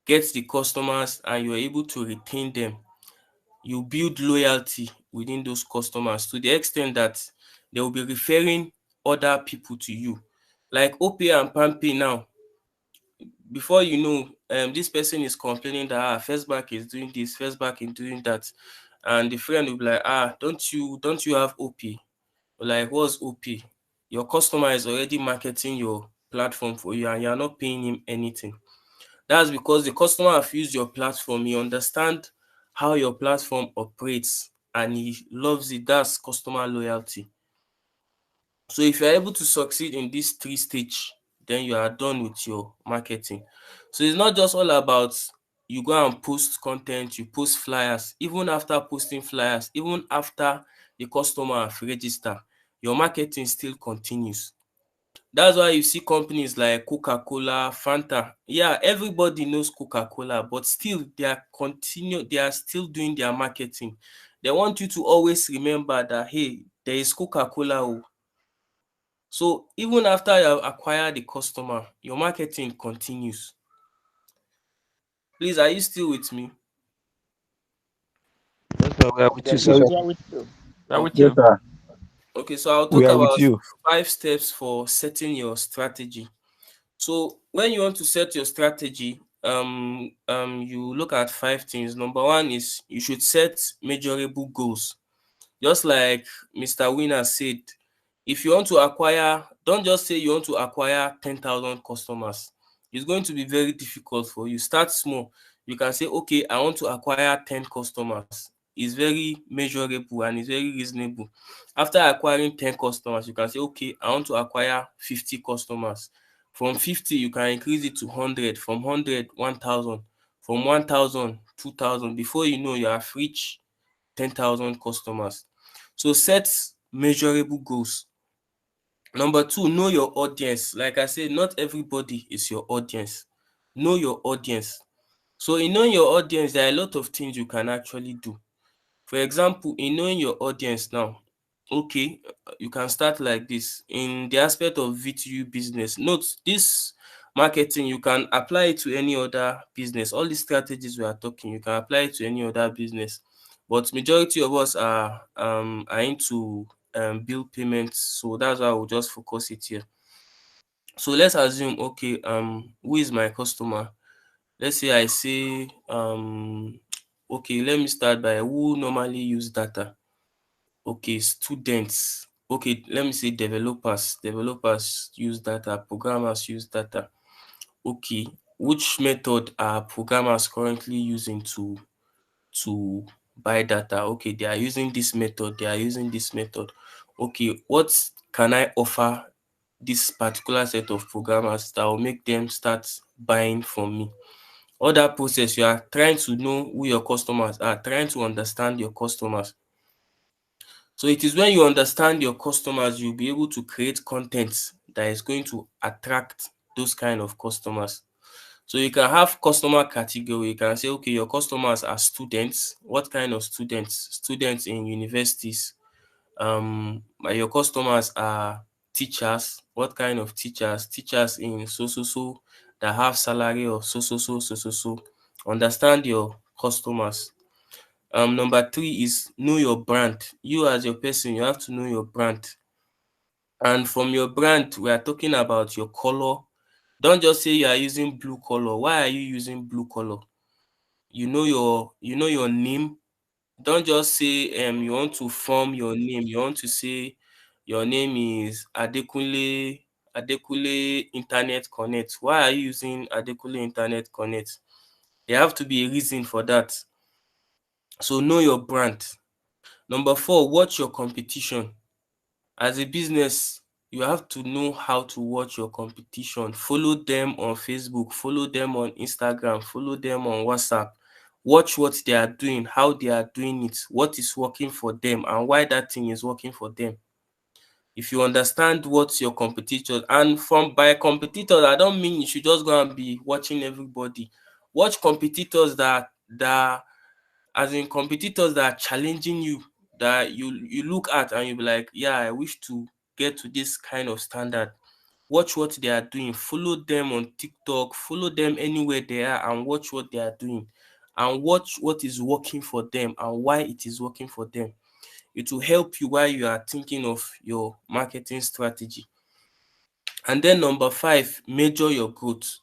get the customers and you're able to retain them, you build loyalty within those customers to the extent that they will be referring other people to you. Like OPay and PalmPay now, before you know, this person is complaining that First Bank is doing this, First Bank is doing that, and the friend will be like, don't you have OPay? Like, what's OPay? Your customer is already marketing your platform for you, and you're not paying him anything. That's because the customer have used your platform, he understand how your platform operates, and he loves it. That's customer loyalty. So if you're able to succeed in this three stage, then you are done with your marketing. So it's not just all about you go and post content, you post flyers. Even after posting flyers, even after the customer have registered, your marketing still continues. That's why you see companies like Coca-Cola, Fanta. Yeah, everybody knows Coca-Cola, but still they are still doing their marketing. They want you to always remember that, hey, there is Coca-Cola. Oh. So even after you have acquired the customer, your marketing continues. Please, are you still with me? Yes, sir, we are with you, Yes, sir. Yes, we are with you. We are with yes, you. sir. Okay, so I'll We talk are with about you. 5 steps for setting your strategy. So when you want to set your strategy, you look at 5 things. Number one is you should set measurable goals. Just like Mr. Winner said, if you want to acquire, don't just say you want to acquire 10,000 customers. It's going to be very difficult for you. Start small. You can say, okay, I want to acquire 10 customers. It's very measurable and it's very reasonable. After acquiring 10 customers, you can say, okay, I want to acquire 50 customers. From 50, you can increase it to 100. From 100, 1,000. From 1,000, 2,000. Before you know, you have reached 10,000 customers. So set measurable goals. Number two, know your audience. Like I said, not everybody is your audience. Know your audience. So in knowing your audience, there are a lot of things you can actually do. For example, in knowing your audience now, okay, you can start like this. In the aspect of VTU business, note this marketing, you can apply it to any other business. All these strategies we are talking, you can apply it to any other business. But majority of us are into bill payments, so that's why I will just focus it here. So let's assume, okay, who is my customer? Let's say I say okay, let me start by who normally use data. Okay, students. Okay, let me say developers. Developers use data, programmers use data. Okay, which method are programmers currently using to buy data? Okay, they are using this method, they are using this method. Okay, what can I offer this particular set of programmers that will make them start buying from me? All that process, you are trying to know who your customers are, trying to understand your customers. So it is when you understand your customers, you'll be able to create content that is going to attract those kind of customers. So you can have customer category. You can say, okay, your customers are students. What kind of students? Students in universities. Your customers are teachers. What kind of teachers? Teachers in so that have salary of so. Understand your customers. Number three is know your brand. You as your person, you have to know your brand. And from your brand, we are talking about your color. Don't just say you are using blue color. Why are you using blue color? You know your name. Don't just say you want to form your name. You want to say your name is Adekunle Internet Connect. Why are you using Adekunle Internet Connect? There have to be a reason for that. So know your brand. Number 4, watch your competition. As a business, you have to know how to watch your competition. Follow them on Facebook, follow them on Instagram, follow them on WhatsApp. Watch what they are doing, how they are doing it, what is working for them, and why that thing is working for them. If you understand what's your competitors, and from by competitors, I don't mean you should just go and be watching everybody. Watch competitors that as in competitors that are challenging you, that you look at and you be like, yeah, I wish to get to this kind of standard. Watch what they are doing, follow them on TikTok, follow them anywhere they are, and watch what they are doing, and watch what is working for them and why it is working for them. It will help you while you are thinking of your marketing strategy. And then number 5, measure your growth.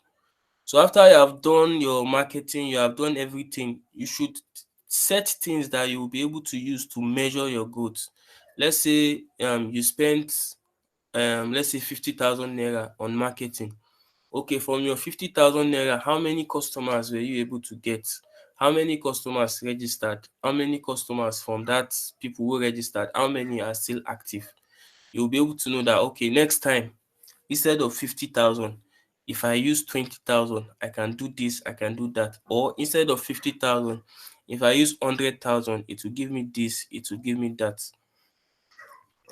So after you have done your marketing, you have done everything, you should set things that you will be able to use to measure your growth. Let's say you spent let's say 50,000 naira on marketing. Okay, from your 50,000 naira, how many customers were you able to get? How many customers registered? How many customers from that people who registered? How many are still active? You'll be able to know that, okay, next time, instead of 50,000, if I use 20,000, I can do this, I can do that. Or instead of 50,000, if I use 100,000, it will give me this, it will give me that.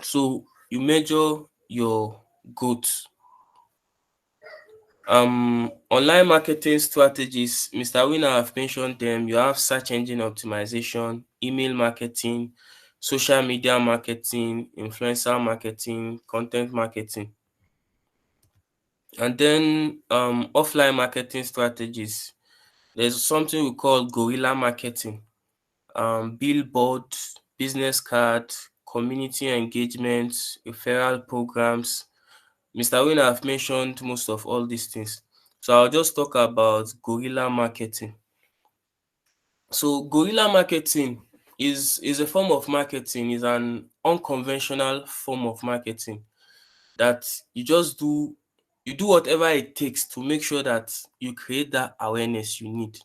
So you measure your growth. Online marketing strategies, Mr. Winner have mentioned them. You have search engine optimization, email marketing, social media marketing, influencer marketing, content marketing. And then offline marketing strategies. There's something we call guerrilla marketing, billboard, business card, community engagement, referral programs. Mr. Winner have mentioned most of all these things. So I'll just talk about guerrilla marketing. So guerrilla marketing is a form of marketing, is an unconventional form of marketing that you do whatever it takes to make sure that you create that awareness you need.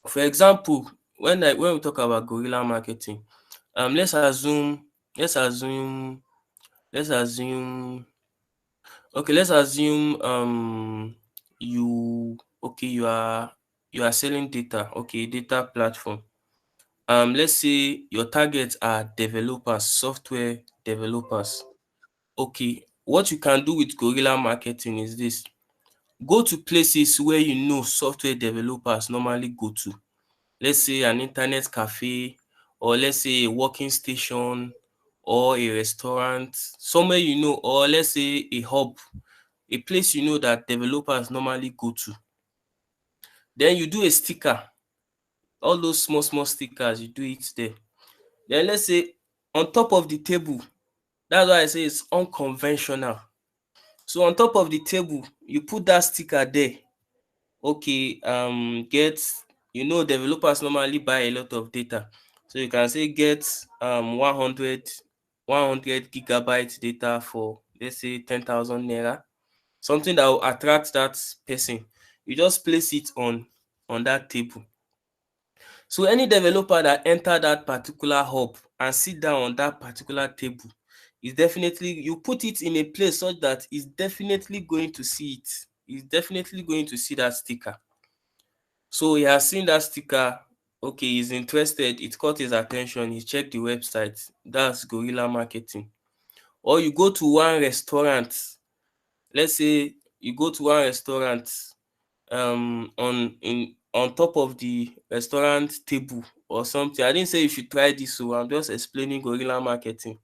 For example, when we talk about guerrilla marketing, let's assume let's assume let's assume you are selling data, okay, data platform. Let's say your targets are developers, software developers. Okay, what you can do with guerrilla marketing is this: go to places where you know software developers normally go to. Let's say an internet cafe, or let's say a working station, or a restaurant, somewhere you know, or let's say a hub, a place you know that developers normally go to. Then you do a sticker, all those small small stickers, you do it there. Then let's say on top of the table, that's why I say it's unconventional. So on top of the table, you put that sticker there. Okay, developers normally buy a lot of data. So you can say get 100 gigabyte data for, let's say, 10,000 naira. Something that will attract that person. You just place it on that table. So any developer that enter that particular hub and sit down on that particular table, is definitely, you put it in a place such that is definitely going to see it. Is definitely going to see that sticker. So he has seen that sticker, okay, he's interested, it caught his attention, he checked the website. That's guerrilla marketing. Or you go to one restaurant, let's say you go to one restaurant, on top of the restaurant table or something. I didn't say you should try this, so I'm just explaining guerrilla marketing.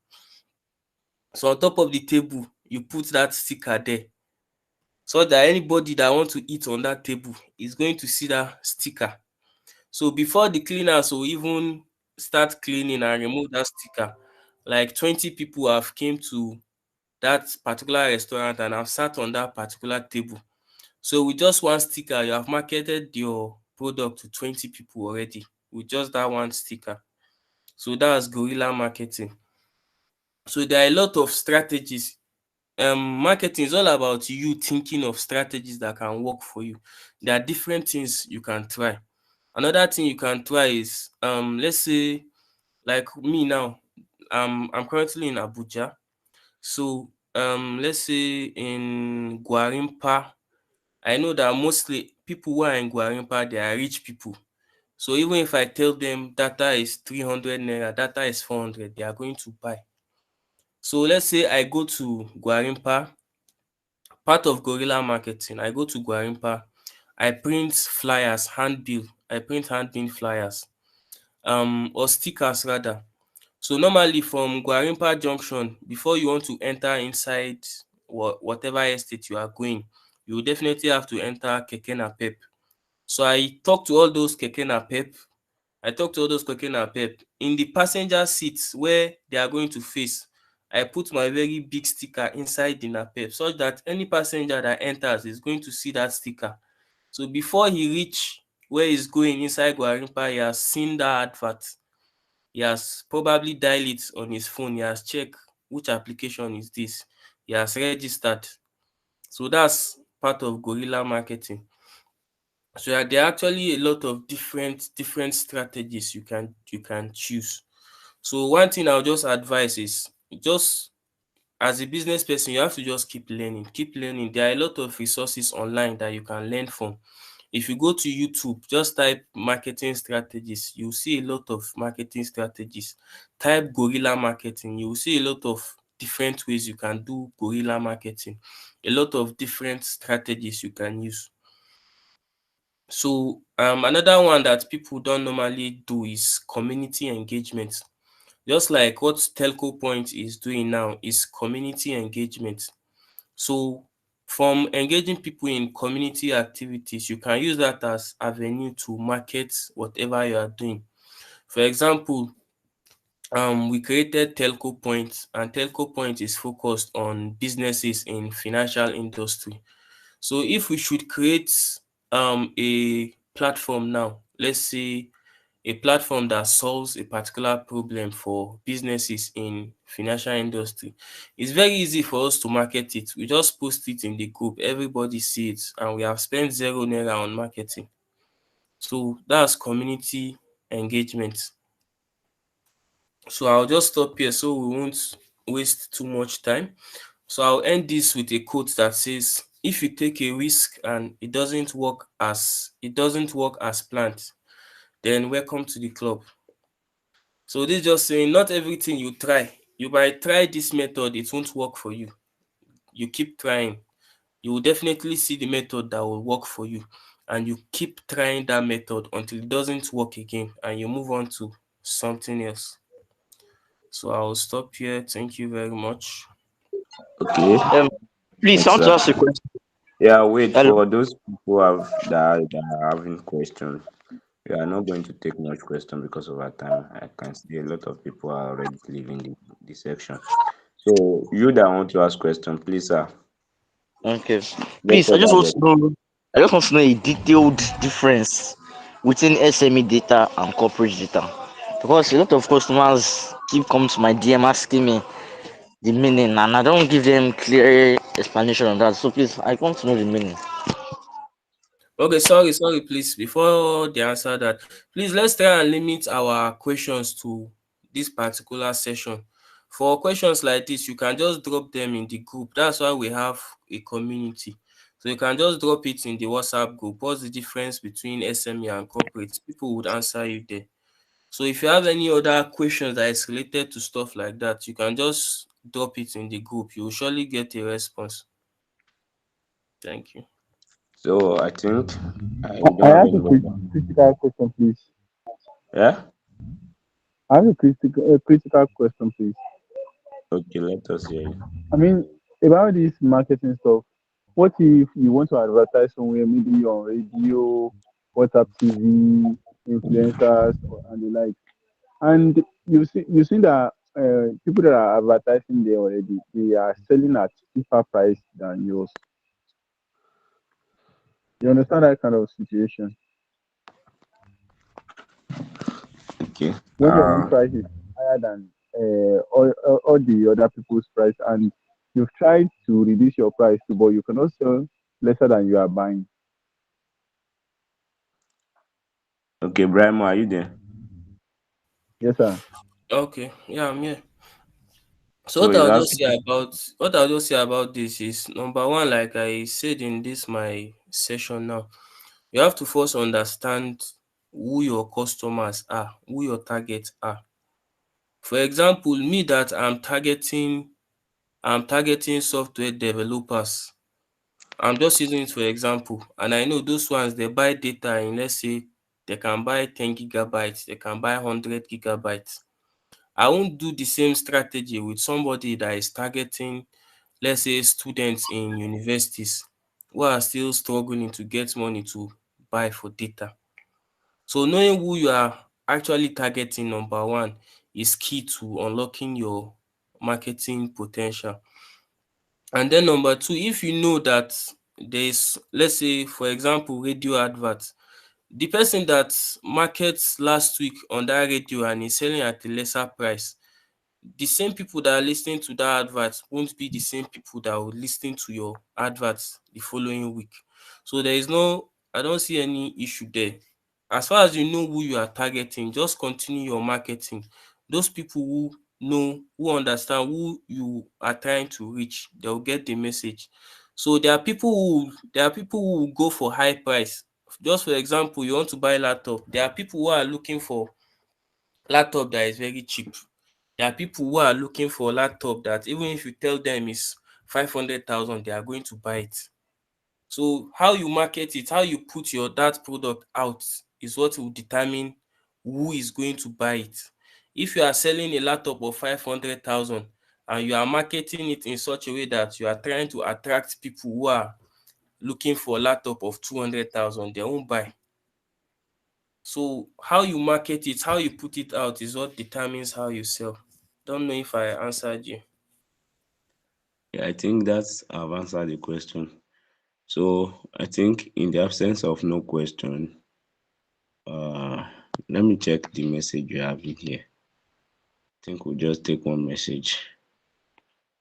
So on top of the table, you put that sticker there, so that anybody that want to eat on that table is going to see that sticker. So before the cleaners will even start cleaning and remove that sticker, like 20 people have came to that particular restaurant and I've sat on that particular table. So with just one sticker, you have marketed your product to 20 people already with just that one sticker. So that's guerrilla marketing. So there are a lot of strategies. Marketing is all about you thinking of strategies that can work for you. There are different things you can try. Another thing you can try is let's say like me now, I'm currently in Abuja. So let's say in Gwarimpa, I know that mostly people who are in Gwarimpa, they are rich people. So even if I tell them data is 300 naira, data is 400, they are going to buy. So let's say I go to Gwarimpa, part of guerrilla marketing. I go to Gwarimpa, I print flyers, handbill. I print handbill flyers, or stickers rather. So normally from Gwarimpa Junction, before you want to enter inside whatever estate you are going, you will definitely have to enter Keke Napep. So I talk to all those Keke Napep. I talk to all those Keke Napep. In the passenger seats where they are going to face, I put my very big sticker inside the Napep such that any passenger that enters is going to see that sticker. So before he reach where he's going inside Gwarimpa, he has seen that advert. He has probably dialed it on his phone. He has checked which application is this. He has registered. So that's part of guerrilla marketing. So there are actually a lot of different strategies you can choose. So one thing I'll just advise is just as a business person, you have to just keep learning, keep learning. There are a lot of resources online that you can learn from. If you go to YouTube, just type marketing strategies, you'll see a lot of marketing strategies. Type guerrilla marketing, you will see a lot of different ways you can do guerrilla marketing, a lot of different strategies you can use. So another one that people don't normally do is community engagement. Just like what Telcopoint is doing now is community engagement. So from engaging people in community activities, you can use that as avenue to market whatever you are doing. For example, we created Telcopoint, and Telcopoint is focused on businesses in financial industry. So if we should create a platform now, let's say a platform that solves a particular problem for businesses in financial industry, it's very easy for us to market it. We just post it in the group, everybody see it, and we have spent 0 naira on marketing. So that's community engagement. So I'll just stop here so we won't waste too much time. So I'll end this with a quote that says, if you take a risk and it doesn't work as planned, then welcome to the club. So this is just saying not everything you try. You might try this method, it won't work for you. You keep trying. You will definitely see the method that will work for you. And you keep trying that method until it doesn't work again and you move on to something else. So I'll stop here. Thank you very much. Okay, Um, please, I thanks, want to sir. ask a question. Yeah, wait Hello. for those people that are having questions. We are not going to take much question because of our time. I can see a lot of people are already leaving the section. So you that want to ask question, please, sir, Okay. let Please, I us just have want your to know. I just want to know a detailed difference between SME data and corporate data, because a lot of customers keep coming to my DM asking me the meaning, and I don't give them clear explanation on that. So please, I want to know the meaning. Okay, sorry, please. Before they answer that, please let's try and limit our questions to this particular session. For questions like this, you can just drop them in the group. That's why we have a community. So you can just drop it in the WhatsApp group. What's the difference between SME and corporate? People would answer you there. So if you have any other questions that is related to stuff like that, you can just drop it in the group. You will surely get a response. Thank you. So I think we I don't have have a any more. critical question, please. Yeah. I have a critical question, please. Okay, let us hear you. I mean, about this marketing stuff, what if you want to advertise somewhere, maybe on radio, WhatsApp TV, influencers, and the like, and you see that people that are advertising there already, they are selling at cheaper price than yours. You understand that kind of situation? Okay. When your own price is higher than all the other people's price, and you've tried to reduce your price too, but you cannot sell lesser than you are buying. Okay, Ibrahim, are you there? Yes, sir. Okay, yeah, I'm here. So So he's asking. what I'll just say about this is number one, like I said in this my session now, you have to first understand who your customers are, who your targets are. For example, me that I'm targeting software developers. I'm just using it for example, and I know those ones they buy data in, let's say they can buy 10 gigabytes, they can buy 100 gigabytes. I won't do the same strategy with somebody that is targeting, let's say, students in universities who are still struggling to get money to buy for data. So knowing who you are actually targeting, number one, is key to unlocking your marketing potential. And then number two, if you know that there is, let's say, for example, radio adverts, the person that markets last week on that radio and is selling at a lesser price, the same people that are listening to that advert won't be the same people that will listen to your adverts the following week. So there is no, I don't see any issue there. As far as you know who you are targeting, just continue your marketing. Those people who know, who understand who you are trying to reach, they'll get the message. So there are people who will go for high price. Just for example, you want to buy laptop. There are people who are looking for laptop that is very cheap. There are people who are looking for a laptop that even if you tell them is 500,000, they are going to buy it. So how you market it, how you put your that product out is what will determine who is going to buy it. If you are selling a laptop of 500,000 and you are marketing it in such a way that you are trying to attract people who are looking for a laptop of 200,000, they won't buy. So how you market it, how you put it out is what determines how you sell. Don't know if I answered you. Yeah, I think that's I've answered the question. So I think in the absence of no question, uh, let me check the message you have in here. I think we'll just take one message.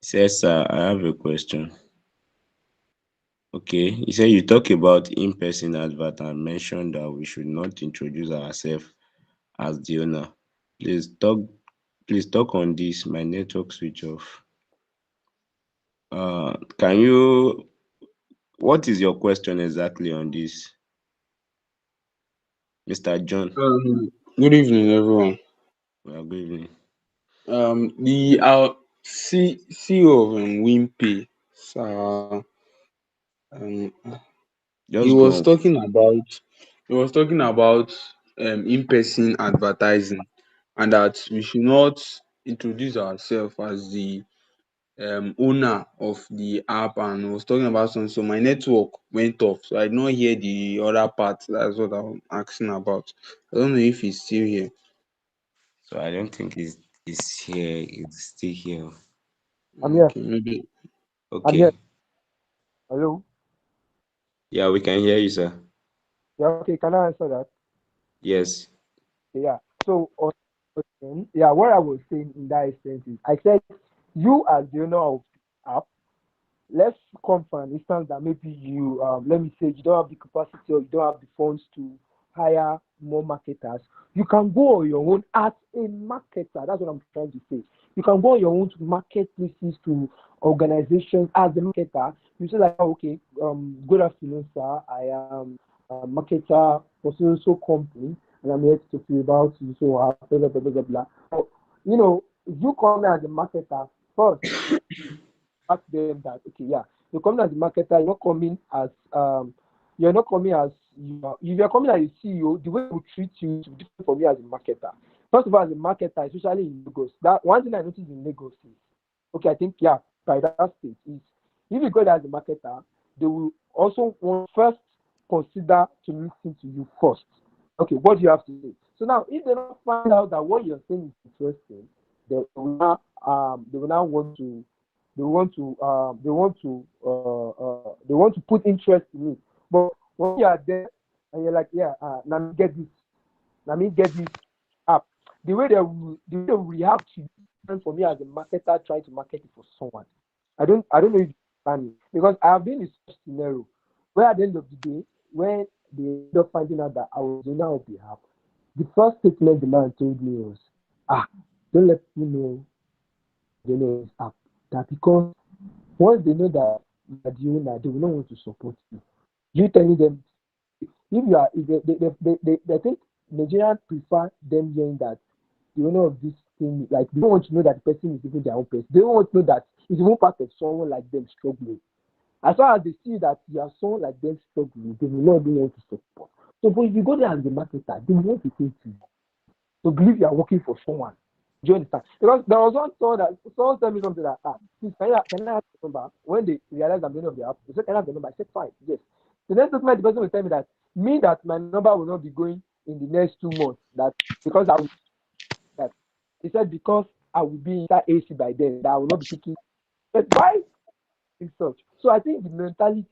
It says, I have a question. Okay, he said you talk about in-person advert and mentioned that we should not introduce ourselves as the owner. Please talk, please talk on this. My network switch off. Can you? What is your question exactly on this, Mr. John? Good evening, everyone. Well, good evening. The CEO of WinPay, sir, um, he Just was go. talking about in-person advertising, and that we should not introduce ourselves as the owner of the app, and was talking about something. So my network went off, so I did not hear the other part. That's what I'm asking about. I don't know if he's still here. So I don't think he's here. He's still here. I'm here. Okay, maybe. I'm here. Okay. Hello. Yeah, we can hear you, sir. Yeah. Okay. Can I answer that? Yes. Yeah. So, yeah, what I was saying in that instance is, I said, you as the owner of the app, let's come for an instance that maybe you, let me say, you don't have the capacity or you don't have the funds to hire more marketers. You can go on your own as a marketer. That's what I'm trying to say. You can go on your own to marketplaces, to organizations as a marketer. You say like, oh, okay, good afternoon, sir. I am a marketer for so company, and I'm here to talk to you about so blah blah blah blah blah. So, if you come as a marketer first, ask them that, okay, yeah, you're coming as a marketer, you're not coming as if you're coming as a CEO, the way we treat you is different from me as a marketer. First of all, as a marketer, especially in Lagos, that one thing I noticed in Lagos is, okay, I think, yeah, by that state is, if you go there as a marketer, they will also want first consider to listen to you first. Okay, what do you have to say? So now, if they don't find out that what you're saying is interesting, they will now want to they want to put interest in it. But when you are there and you're like, yeah, let me get this, app. The way they will react to you for me as a marketer trying to market it for someone. I don't know if you understand me, because I have been in such scenario where at the end of the day, when they end up finding out that I was the owner of the app, the first statement the man told me was, ah, don't let me know the owner of this app. That because once they know that you are the owner, they will not want to support you. You telling them, if you are if they think Nigerians prefer them hearing that the owner of this thing, like they don't want to know that the person is even their own person. They don't want to know that it's even part of someone like them struggling. As far as they see that you are someone like them struggling, they will not even want to support. So, but if you go there as the marketer, they will want to say to you, to believe you are working for someone. Do you understand? Because there was one someone that someone told me something like, please, can I have the number? When they realized I'm the owner of the app, they said, can I have the number? I said, fine, yes. The next document, the person will tell me that my number will not be going in the next 2 months. That because I will that he said because I will be inside AC by then, that I will not be picking. But why is such? So I think the mentality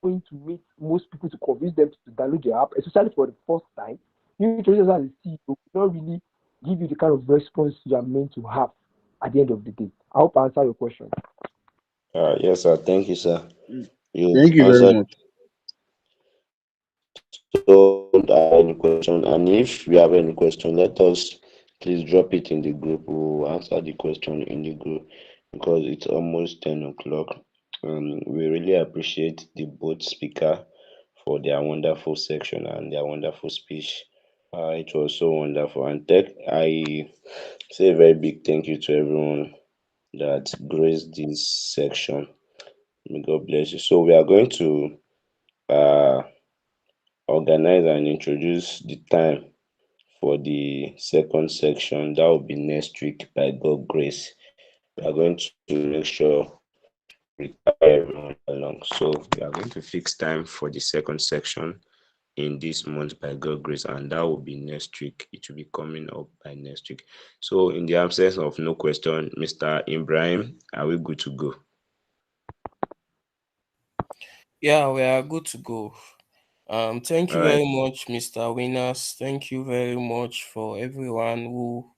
going to meet most people to convince them to download the app, especially for the first time, you introduce as a CEO, will not really give you the kind of response you are meant to have at the end of the day. I hope I answer your question. Yes, sir. Thank you, sir. You've Thank you very answered. much. So, any question? And if we have any question, let us please drop it in the group. We'll answer the question in the group because it's almost 10 o'clock. We really appreciate the both speaker for their wonderful section and their wonderful speech. It was so wonderful. And I say a very big thank you to everyone that graced this section. May God bless you. So we are going to uh, organize and introduce the time for the second section. That will be next week by God grace. We are going to make sure we carry everyone along. So we are going to fix time for the second section in this month by God grace, and that will be next week. It will be coming up by next week. So in the absence of no question, Mr. Ibrahim, are we good to go? Yeah, we are good to go. Thank All you right. very much, Mr. Winners. Thank you very much for everyone who.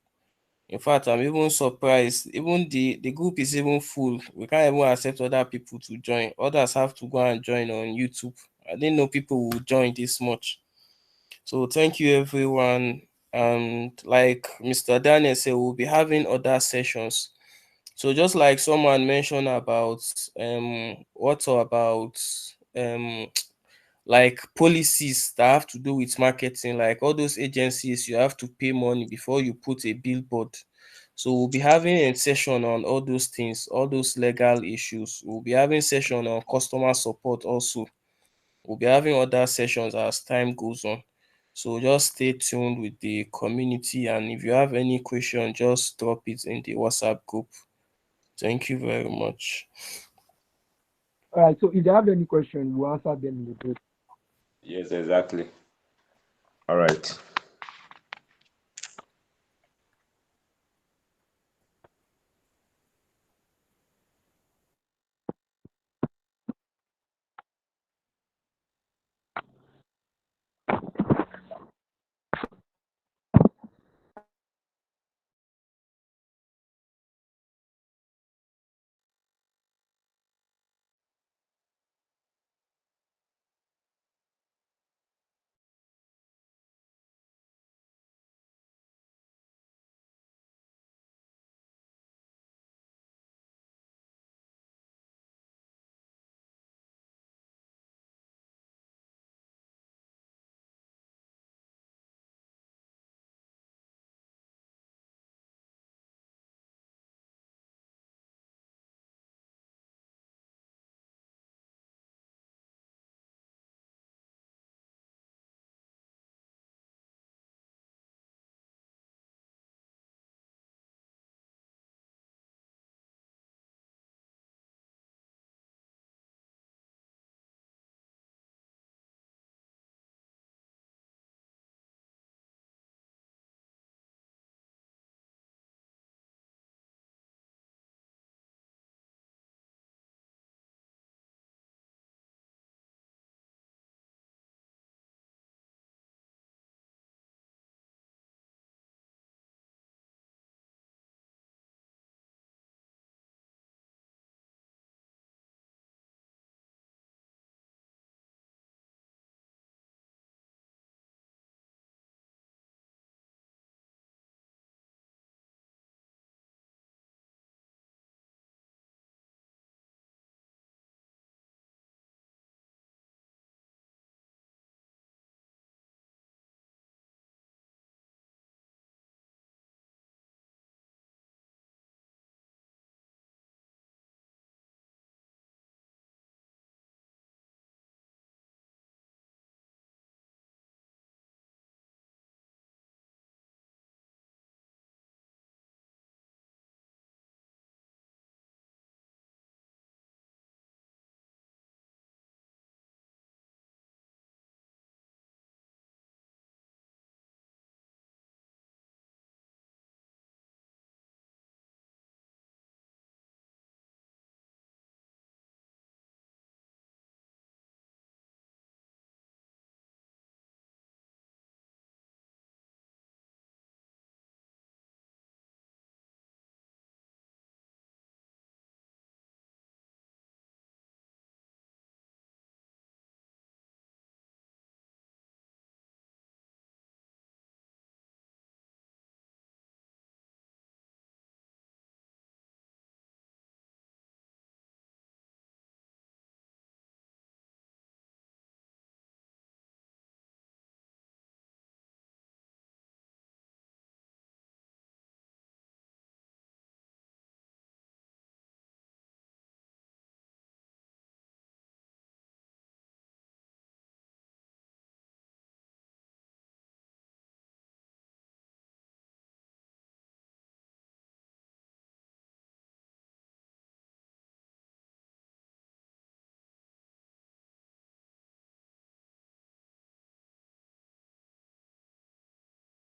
In fact, I'm even surprised. Even the group is even full. We can't even accept other people to join. Others have to go and join on YouTube. I didn't know people would join this much. So thank you, everyone. And like Mr. Daniel said, we'll be having other sessions. So just like someone mentioned about what about um like policies that have to do with marketing, like all those agencies, you have to pay money before you put a billboard. So we'll be having a session on all those things, all those legal issues. We'll be having session on customer support also. We'll be having other sessions as time goes on. So just stay tuned with the community, and if you have any question, just drop it in the WhatsApp group. Thank you very much. All right. So if they have any question, we'll answer them in the group. Yes, exactly. All right.